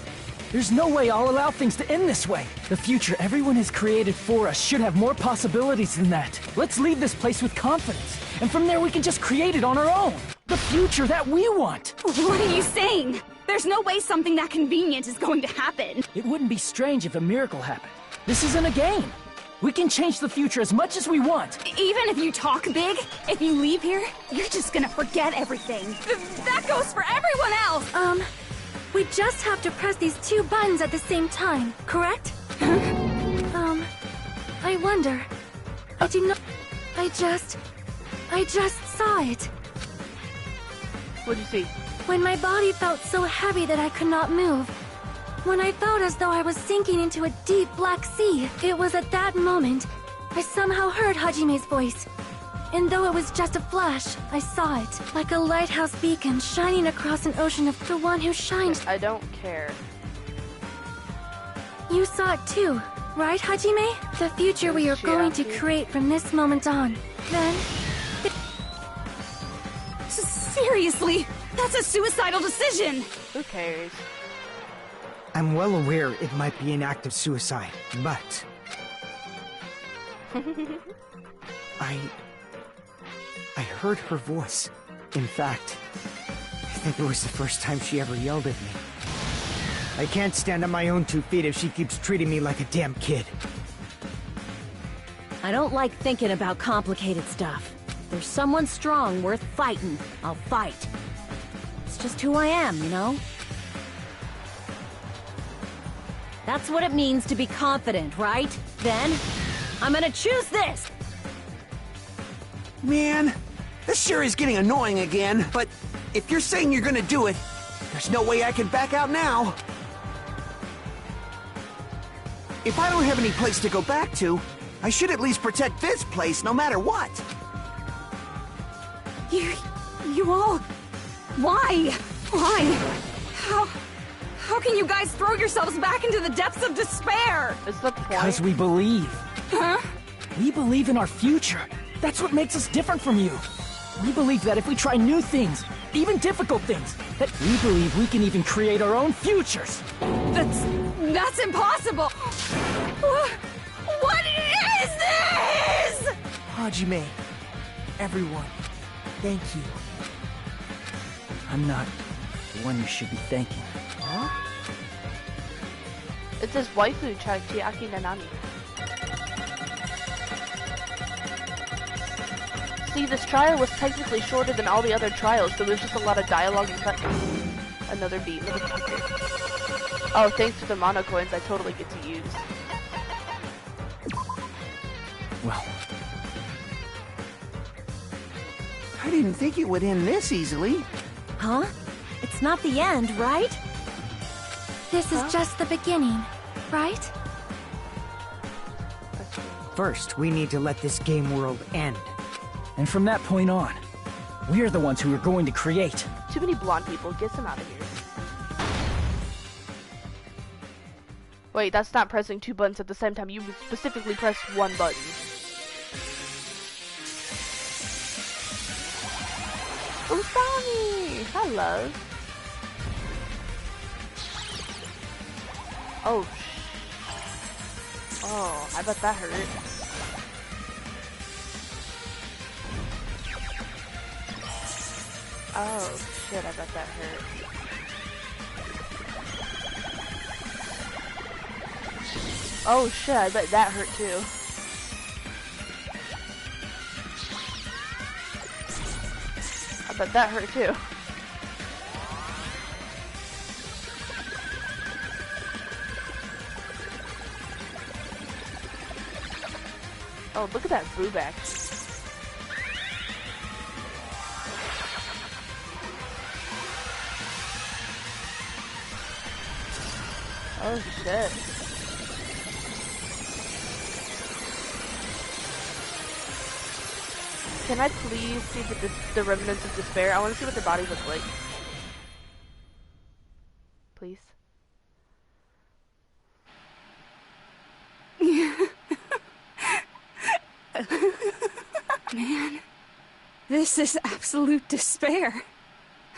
There's no way I'll allow things to end this way. The future everyone has created for us should have more possibilities than that. Let's leave this place with confidence, and from there we can just create it on our own. The future that we want. What are you saying? There's no way something that convenient is going to happen. It wouldn't be strange if a miracle happened. This isn't a game. We can change the future as much as we want. Even if you talk big, if you leave here, you're just gonna forget everything. That goes for everyone else! We just have to press these two buttons at the same time, correct? I wonder. I do not... I just saw it. What'd you see? When my body felt so heavy that I could not move. When I felt as though I was sinking into a deep black sea. It was at that moment I somehow heard Hajime's voice. And though it was just a flash, I saw it. Like a lighthouse beacon shining across an ocean of the one who shines. I don't care. You saw it too, right, Hajime? The future we are going to create from this moment on. Then... Seriously, that's a suicidal decision! Who cares? I'm well aware it might be an act of suicide, but... I heard her voice. In fact, I think it was the first time she ever yelled at me. I can't stand on my own 2 feet if she keeps treating me like a damn kid. I don't like thinking about complicated stuff. If there's someone strong worth fighting, I'll fight. It's just who I am, you know? That's what it means to be confident, right? Then, I'm gonna choose this! Man, this sure is getting annoying again, but if you're saying you're gonna do it, there's no way I can back out now. If I don't have any place to go back to, I should at least protect this place no matter what. You all... Why? Why? How can you guys throw yourselves back into the depths of despair? Is the point? Because we believe. Huh? We believe in our future. That's what makes us different from you. We believe that if we try new things, even difficult things, that we believe we can even create our own futures. That's impossible! What is this? Hajime, everyone, thank you. I'm not the one you should be thanking. Huh? It says waifu Chiaki Nanami. See, this trial was technically shorter than all the other trials, so there's just a lot of dialogue and cutscenes. Another beat. Oh, thanks to the mono coins I totally get to use. Well, I didn't think it would end this easily. Huh? It's not the end, right? This is just the beginning, right? First, we need to let this game world end. and from that point on, we're the ones who are going to create. Too many blonde people. Get them out of here. Wait, that's not pressing two buttons at the same time. You specifically pressed one button. Usami! Hello. Oh, oh, I bet that hurt. Oh, shit, I bet that hurt. Oh, shit, I bet that hurt too. I bet that hurt too. Oh, look at that boo back. Oh shit. Can I please see the remnants of despair? I want to see what their bodies look like. Please. Man, this is absolute despair.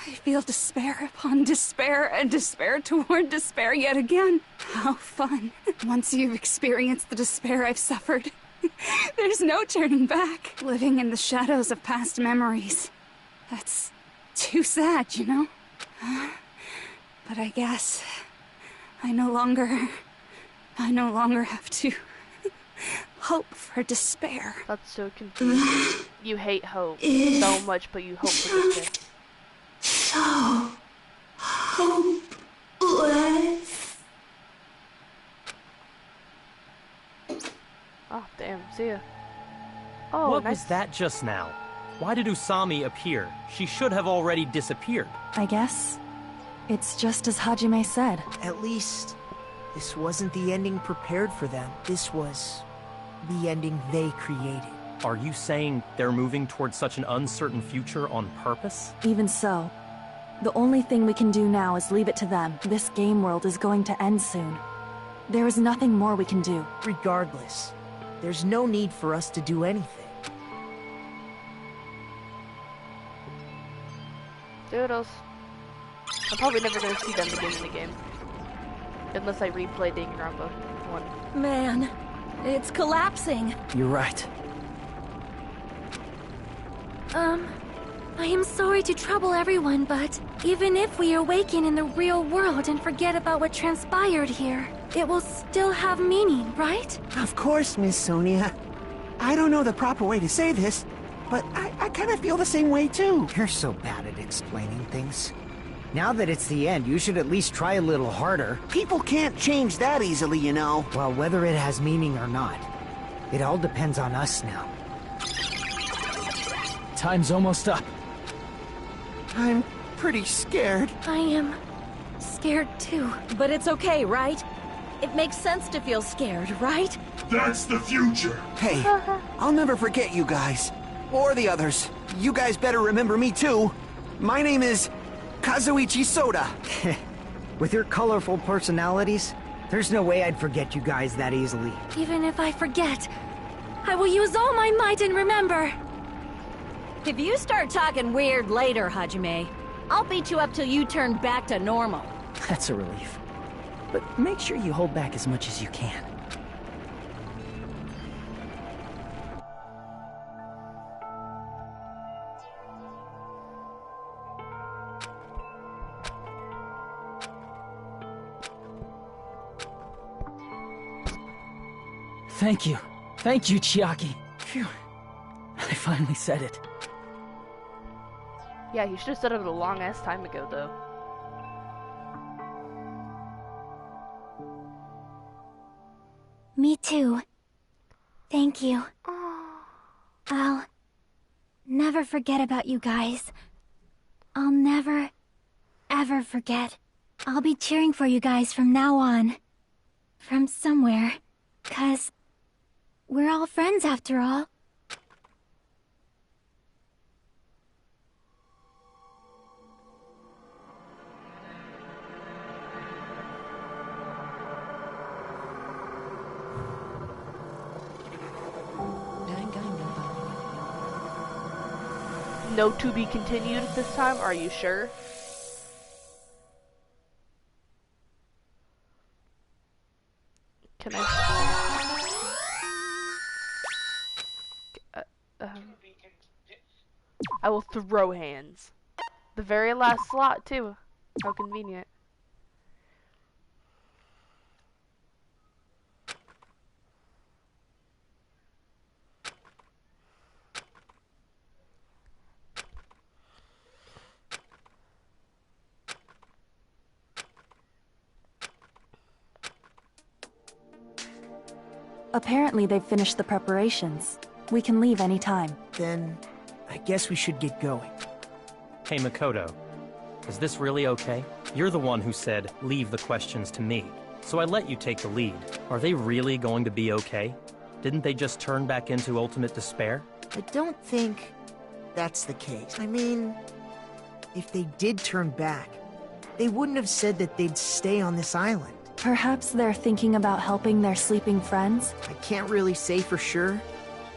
I feel despair upon despair and despair toward despair yet again. How fun. Once you've experienced the despair I've suffered, there's no turning back. Living in the shadows of past memories. That's too sad, you know? But I guess I no longer have to hope for despair. That's so confusing. You hate hope so much, but you hope for despair. So hopeless. Oh, damn. See ya. Oh, what nice. was that just now? Why did Usami appear? She should have already disappeared. I guess it's just as Hajime said. At least, this wasn't the ending prepared for them. This was the ending they created. Are you saying they're moving towards such an uncertain future on purpose? Even so, the only thing we can do now is leave it to them. This game world is going to end soon. There is nothing more we can do. Regardless, there's no need for us to do anything. Doodles. I'm probably never gonna see them again in the game. Unless I replay Danganronpa 1. Man, it's collapsing. You're right. I am sorry to trouble everyone, but even if we awaken in the real world and forget about what transpired here, it will still have meaning, right? Of course, Miss Sonia. I don't know the proper way to say this, but I kind of feel the same way too. You're so bad at explaining things. Now that it's the end, you should at least try a little harder. People can't change that easily, you know. Well, whether it has meaning or not, it all depends on us now. Time's almost up. I'm pretty scared. I am scared too. But it's okay, right? It makes sense to feel scared, right? That's the future. Hey, I'll never forget you guys. Or the others. You guys better remember me too. My name is Kazuichi Soda. With your colorful personalities, there's no way I'd forget you guys that easily. Even if I forget, I will use all my might and remember. If you start talking weird later, Hajime, I'll beat you up till you turn back to normal. That's a relief. But make sure you hold back as much as you can. Thank you. Thank you, Chiaki. Phew. I finally said it. Yeah, you should have said it a long-ass time ago, though. Me too. Thank you. I'll never forget about you guys. I'll never, ever forget. I'll be cheering for you guys from now on. From somewhere. 'Cause we're all friends after all. No to be continued this time, are you sure? Can I will throw hands. The very last slot, too. How convenient. Apparently they've finished the preparations. We can leave any time. Then, I guess we should get going. Hey, Makoto. Is this really okay? You're the one who said, leave the questions to me. So I let you take the lead. Are they really going to be okay? Didn't they just turn back into ultimate despair? I don't think that's the case. I mean, if they did turn back, they wouldn't have said that they'd stay on this island. Perhaps they're thinking about helping their sleeping friends? I can't really say for sure,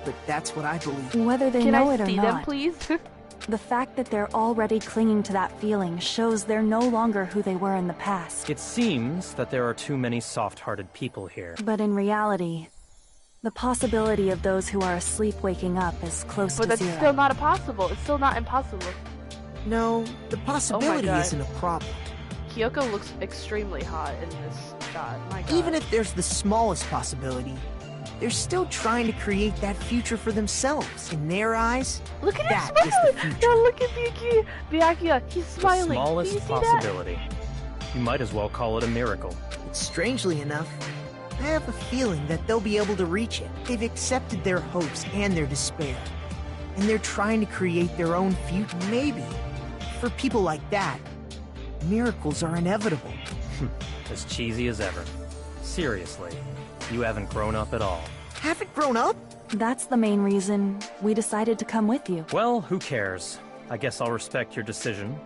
but that's what I believe. Whether they know it or not. Can I see them, please? The fact that they're already clinging to that feeling shows they're no longer who they were in the past. It seems that there are too many soft-hearted people here. But in reality, the possibility of those who are asleep waking up is close to zero. But that's still not impossible. It's still not impossible. No, the possibility isn't a problem. Kyoko looks extremely hot in this shot. My God. Even if there's the smallest possibility, they're still trying to create that future for themselves. In their eyes, look at that him is the smiling. future. No, look at Byakuya. He's smiling. The smallest Do you see possibility. You might as well call it a miracle. But strangely enough, I have a feeling that they'll be able to reach it. They've accepted their hopes and their despair. And they're trying to create their own future. Maybe, for people like that, miracles are inevitable. As cheesy as ever. Seriously, you haven't grown up at all. Haven't grown up? That's the main reason we decided to come with you. Well, who cares? I guess I'll respect your decision.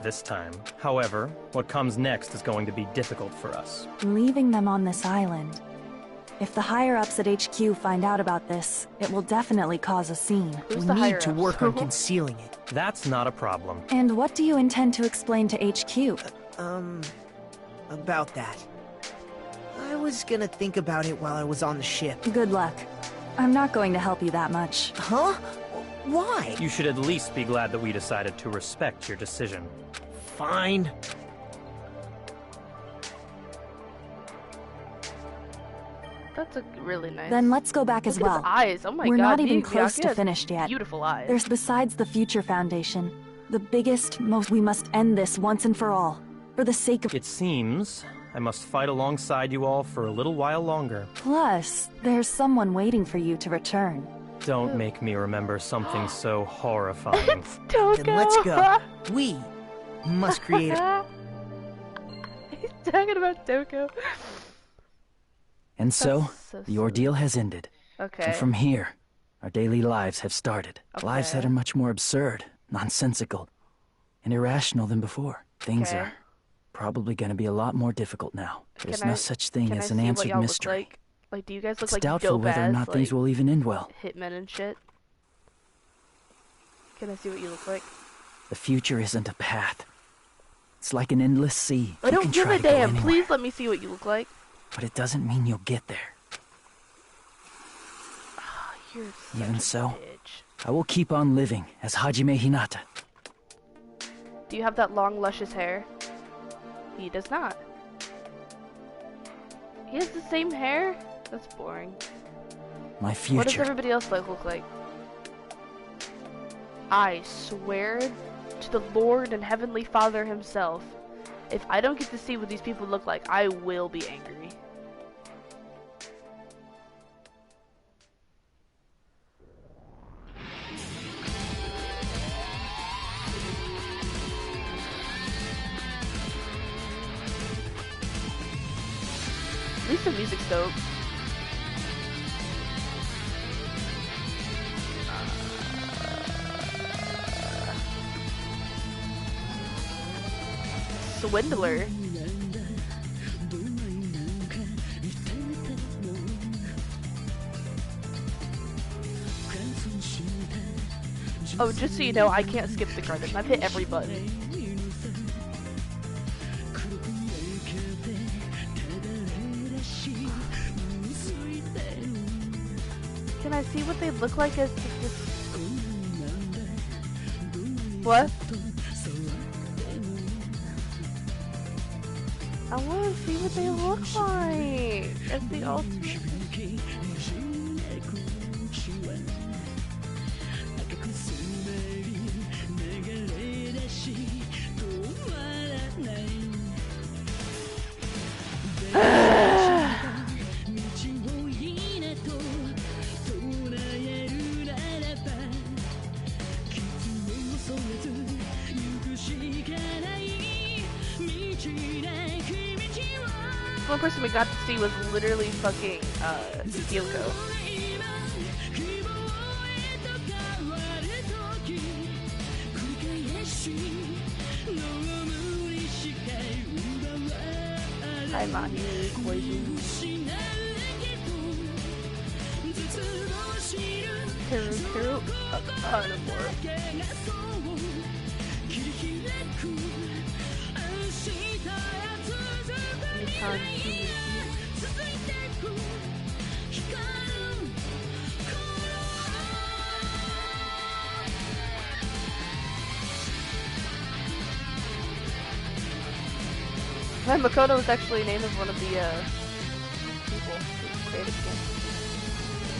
This time. However, what comes next is going to be difficult for us. Leaving them on this island. If the higher-ups at HQ find out about this, it will definitely cause a scene. We need to work on concealing it. That's not a problem. And what do you intend to explain to HQ? About that. I was gonna think about it while I was on the ship. Good luck. I'm not going to help you that much. Huh? Why? You should at least be glad that we decided to respect your decision. Fine. That's a really nice. Then let's go back as Look at well. his eyes. Oh my We're god. not even Miyazaki close to has finished yet. Beautiful eyes. There's besides the Future Foundation. The biggest, most we must end this once and for all. For the sake of... It seems I must fight alongside you all for a little while longer. Plus, there's someone waiting for you to return. Don't make me remember something so horrifying. It's Toko. Then let's go. We must create a... He's talking about Toko. And so, so the ordeal has ended. Okay. And from here, our daily lives have started. Okay. Lives that are much more absurd, nonsensical, and irrational than before. Things Okay. are probably going to be a lot more difficult now. There's Can no I- such thing can as I an see what answered y'all look mystery. like? Like, do you guys look It's like doubtful dope whether or ass, not things like, will even end well. hitmen and shit? Can I see what you look like? The future isn't a path. It's like an endless sea. I You don't can give try a to go damn. anywhere, Please let me see what you look like. but it doesn't mean you'll get there. You're Even such a so, bitch. I will keep on living as Hajime Hinata. Do you have that long, luscious hair? He does not. He has the same hair? That's boring. My What does future. everybody else look like? I swear to the Lord and Heavenly Father himself, if I don't get to see what these people look like, I will be angry. At least the music's dope. Swindler. Oh, just so you know, I can't skip the credits. I've hit every button. Can I see what they look like as this? What? I want to see what they look like as the ultimate. One person we got to see was literally fucking Yoko. Hi, Mahi. Teru, Makoto was actually a name of one of the people who created the game.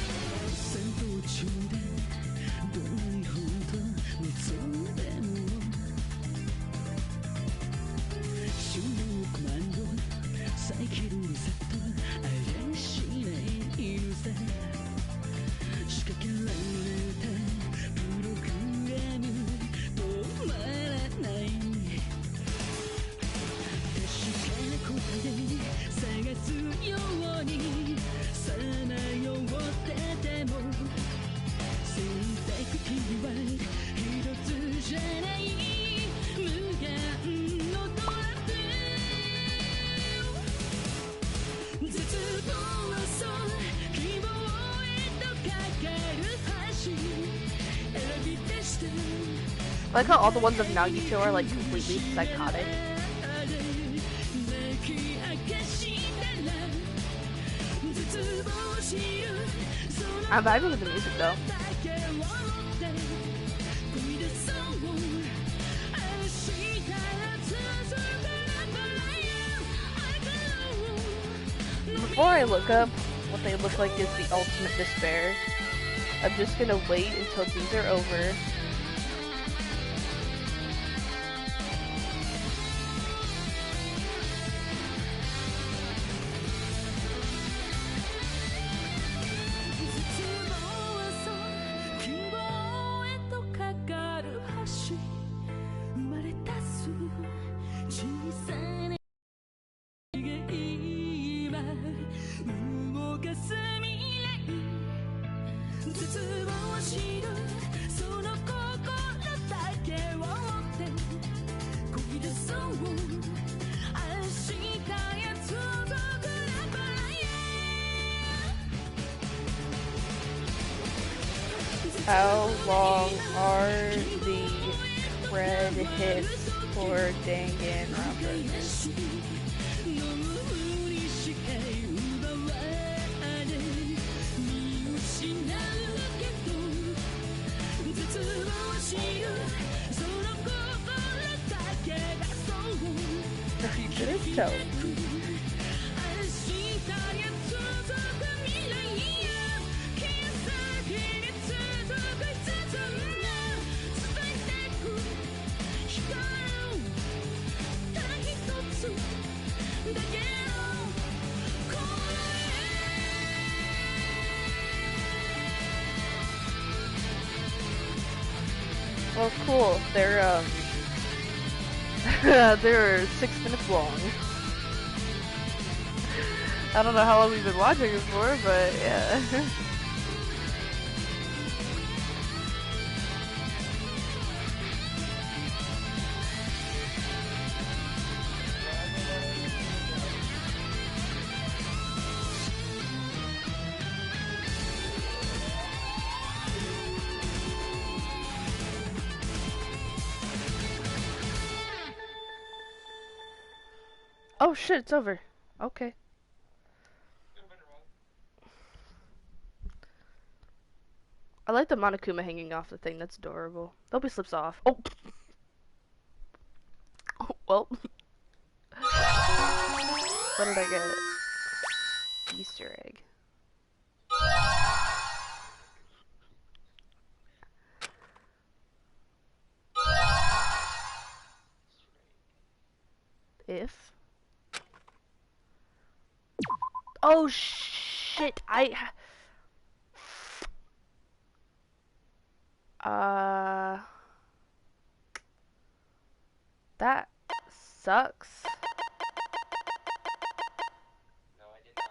I like how all the ones of Nagito are like completely psychotic. I'm vibing with the music though. Before I look up what they look like it's the ultimate despair. I'm just gonna wait until these are over. How long are the red hits for Danganronpa? You couldn't tell. Well, cool. They're they're 6 minutes long. I don't know how long we've been watching it for, but yeah. Oh shit, it's over. Okay. I like the Monokuma hanging off the thing. That's adorable. Hope he slips off. Oh. Oh, well. What did I get? Easter egg. If. Oh shit! That sucks. No, I did not.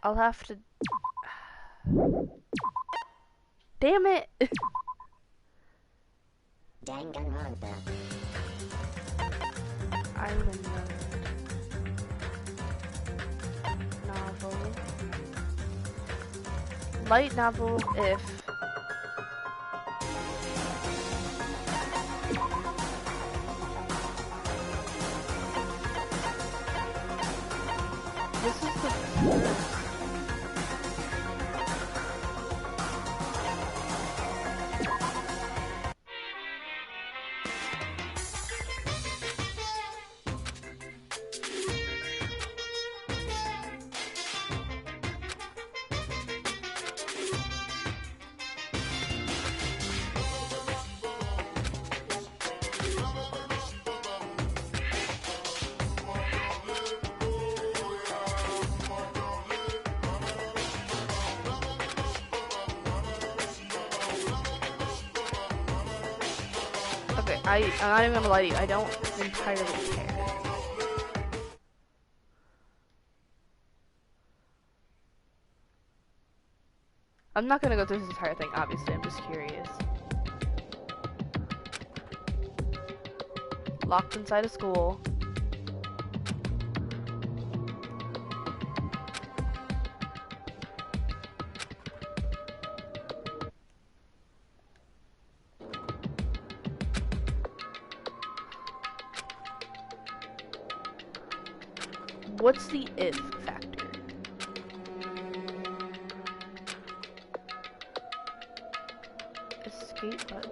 I'll have to. Damn it! Danganronpa. Island novel. Light novel if. This is the first. I'm not even gonna lie to you, I don't entirely care. I'm not gonna go through this entire thing, obviously, I'm just curious. Locked inside a school. What's the if factor? Escape button.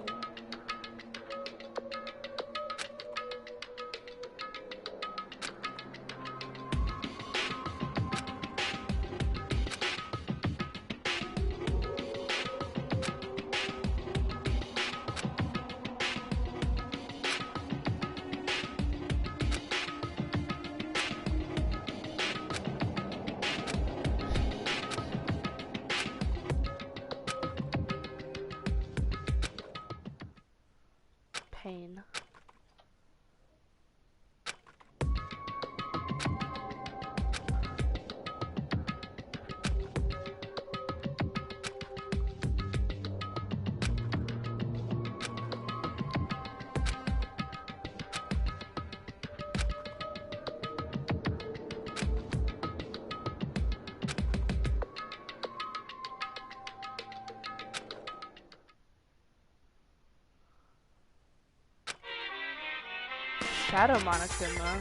Shadow Monokuma.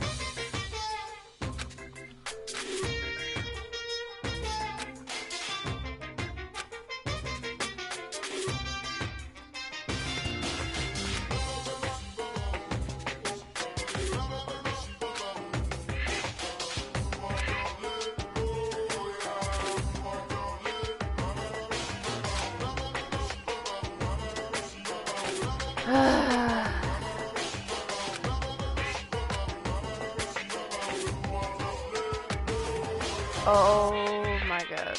Oh my god.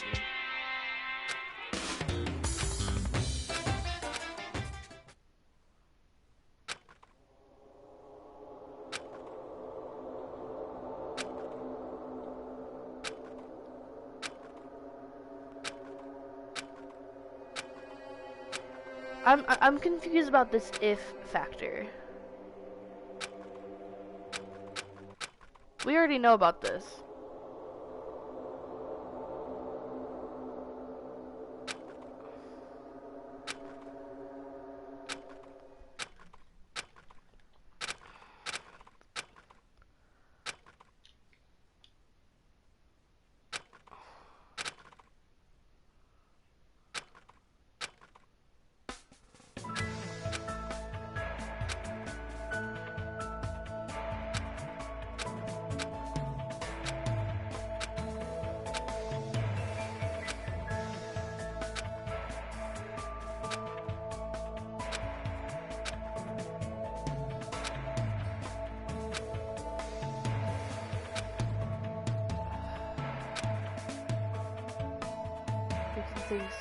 I'm confused about this if factor. We already know about this.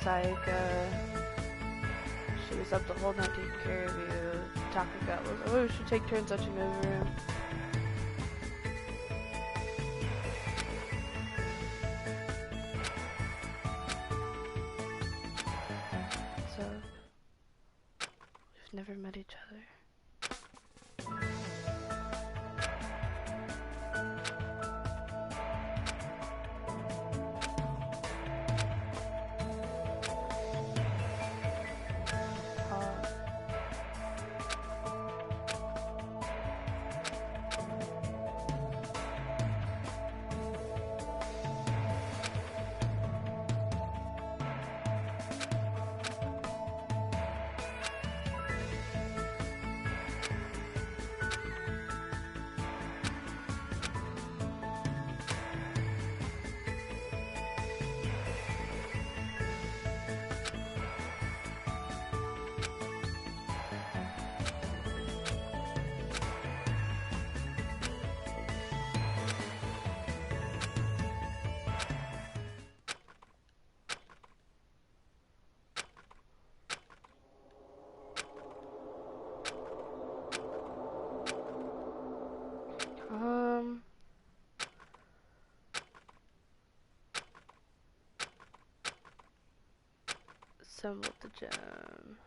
Like, she was up the whole night taking care of you. Takaga was, oh, we should take turns watching over him. So, we've never met each other. Assembled the gem.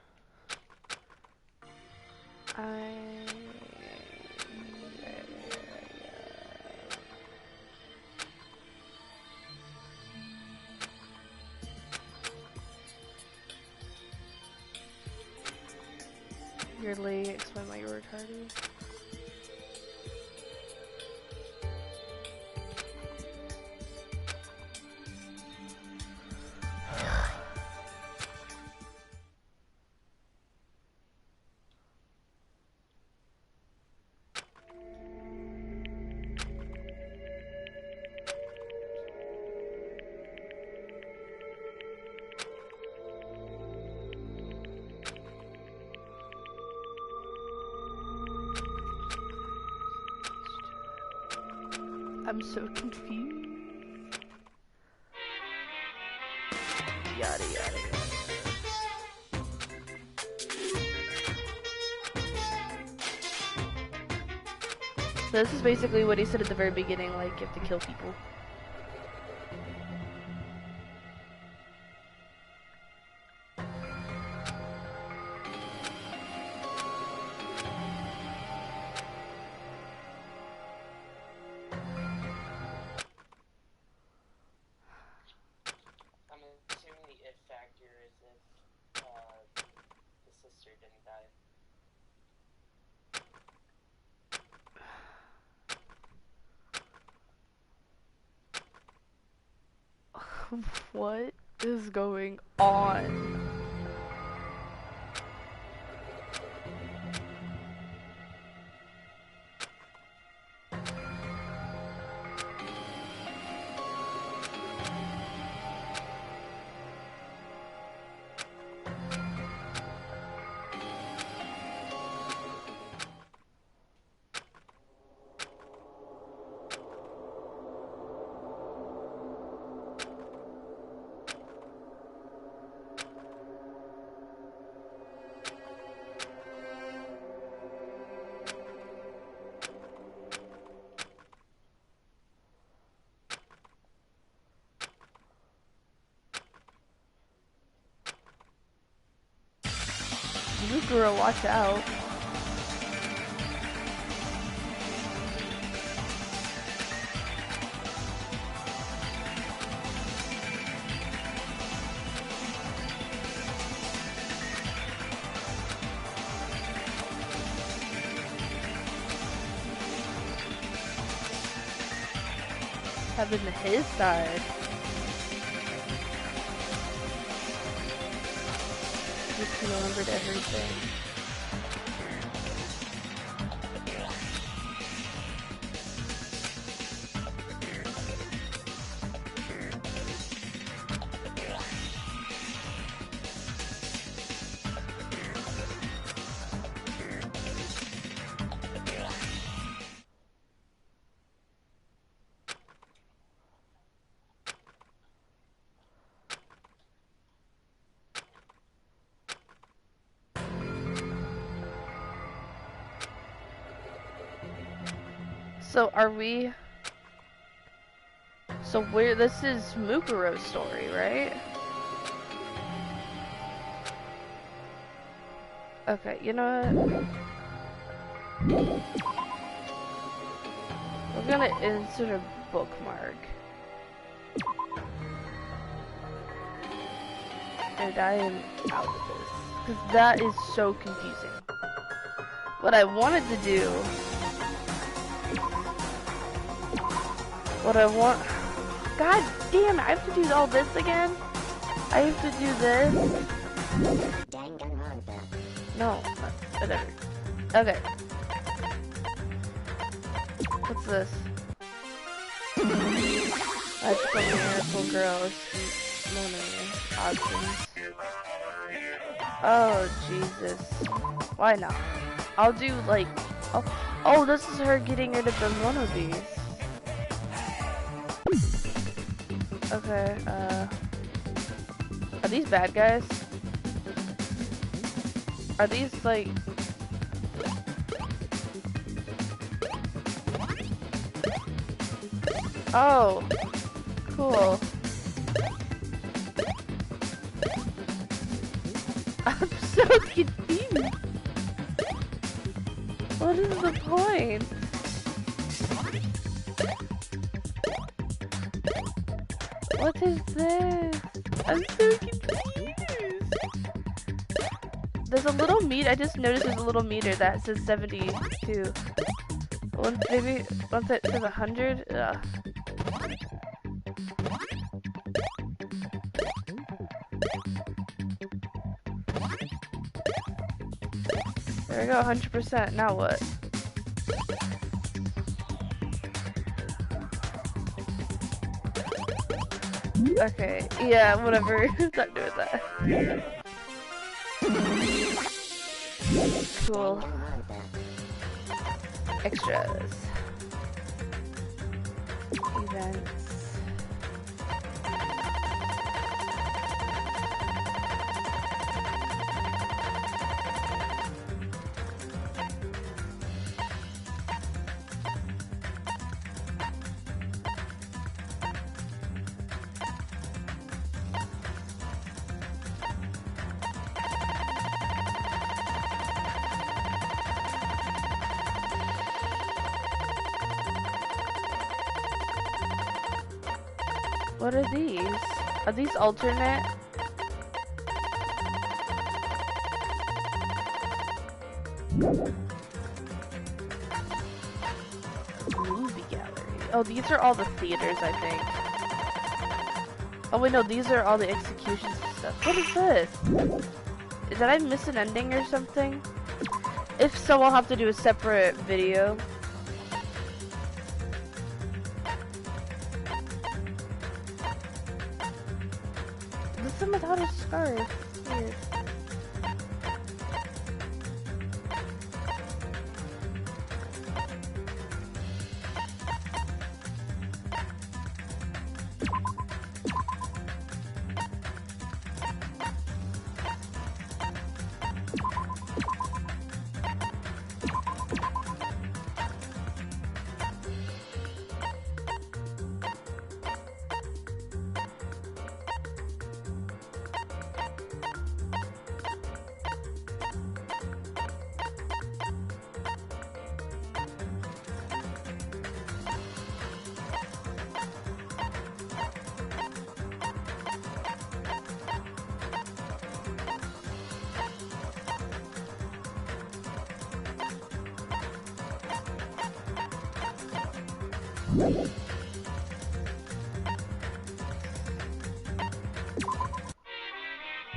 You're late. Explain why you were retarded. I'm so confused. Yada yada yada. So this is basically what he said at the very beginning, like you have to kill people. What is going on? You girl, watch out. Having his side. Just remembered everything. So are we? So this is Mukuro's story, right? Okay, you know what? We're gonna insert a bookmark. And I am out of this. Because that is so confusing. What I wanted to do... God damn it, I have to do all this again? I have to do this? Danganronpa. No, whatever. Okay. What's this? Magical miracle girls. Options. Oh, Jesus. Why not? I'll do like... Oh, this is her getting rid of the monobes. Okay, are these bad guys? Are these like... Oh, cool. I'm so confused. What is the point? What is this? I'm so confused. There's a little meter. I just noticed there's a little meter that says 72. Once it says 100. Ugh. There we go, 100%. Now what? Okay, yeah, whatever. Stop doing that. Cool. Extras. Events. What are these? Are these alternate? Movie gallery. Oh, these are all the theaters, I think. Oh wait, no, these are all the executions and stuff. What is this? Did I miss an ending or something? If so, I'll have to do a separate video. This is without a scarf. Weird.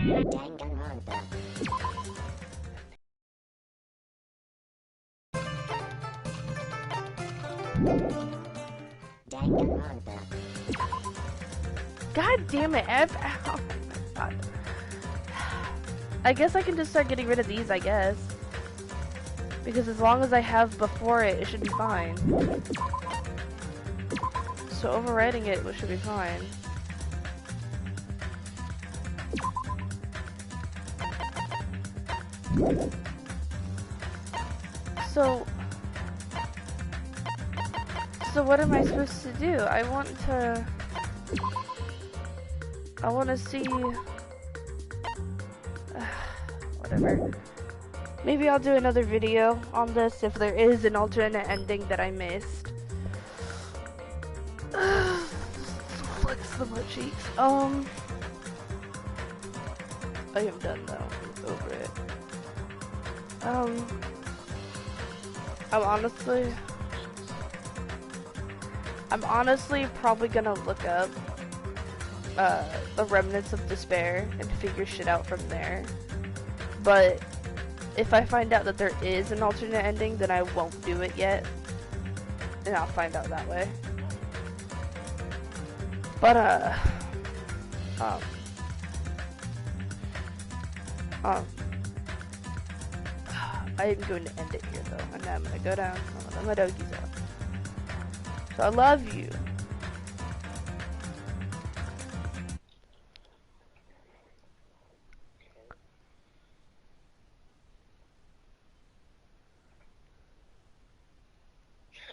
Danganronpa. Danganronpa. God damn it, oh my god. I guess I can just start getting rid of these, I guess. Because as long as I have before it, it should be fine. So overwriting it should be fine. So what am I supposed to do? I want to see whatever. Maybe I'll do another video on this if there is an alternate ending that I missed. Flex the butt cheeks. I am done though. Over it. I'm honestly probably gonna look up the Remnants of Despair and figure shit out from there. But if I find out that there is an alternate ending, then I won't do it yet. And I'll find out that way. But I am going to end it here though, and I'm gonna go down and let my doggies out. So I love you.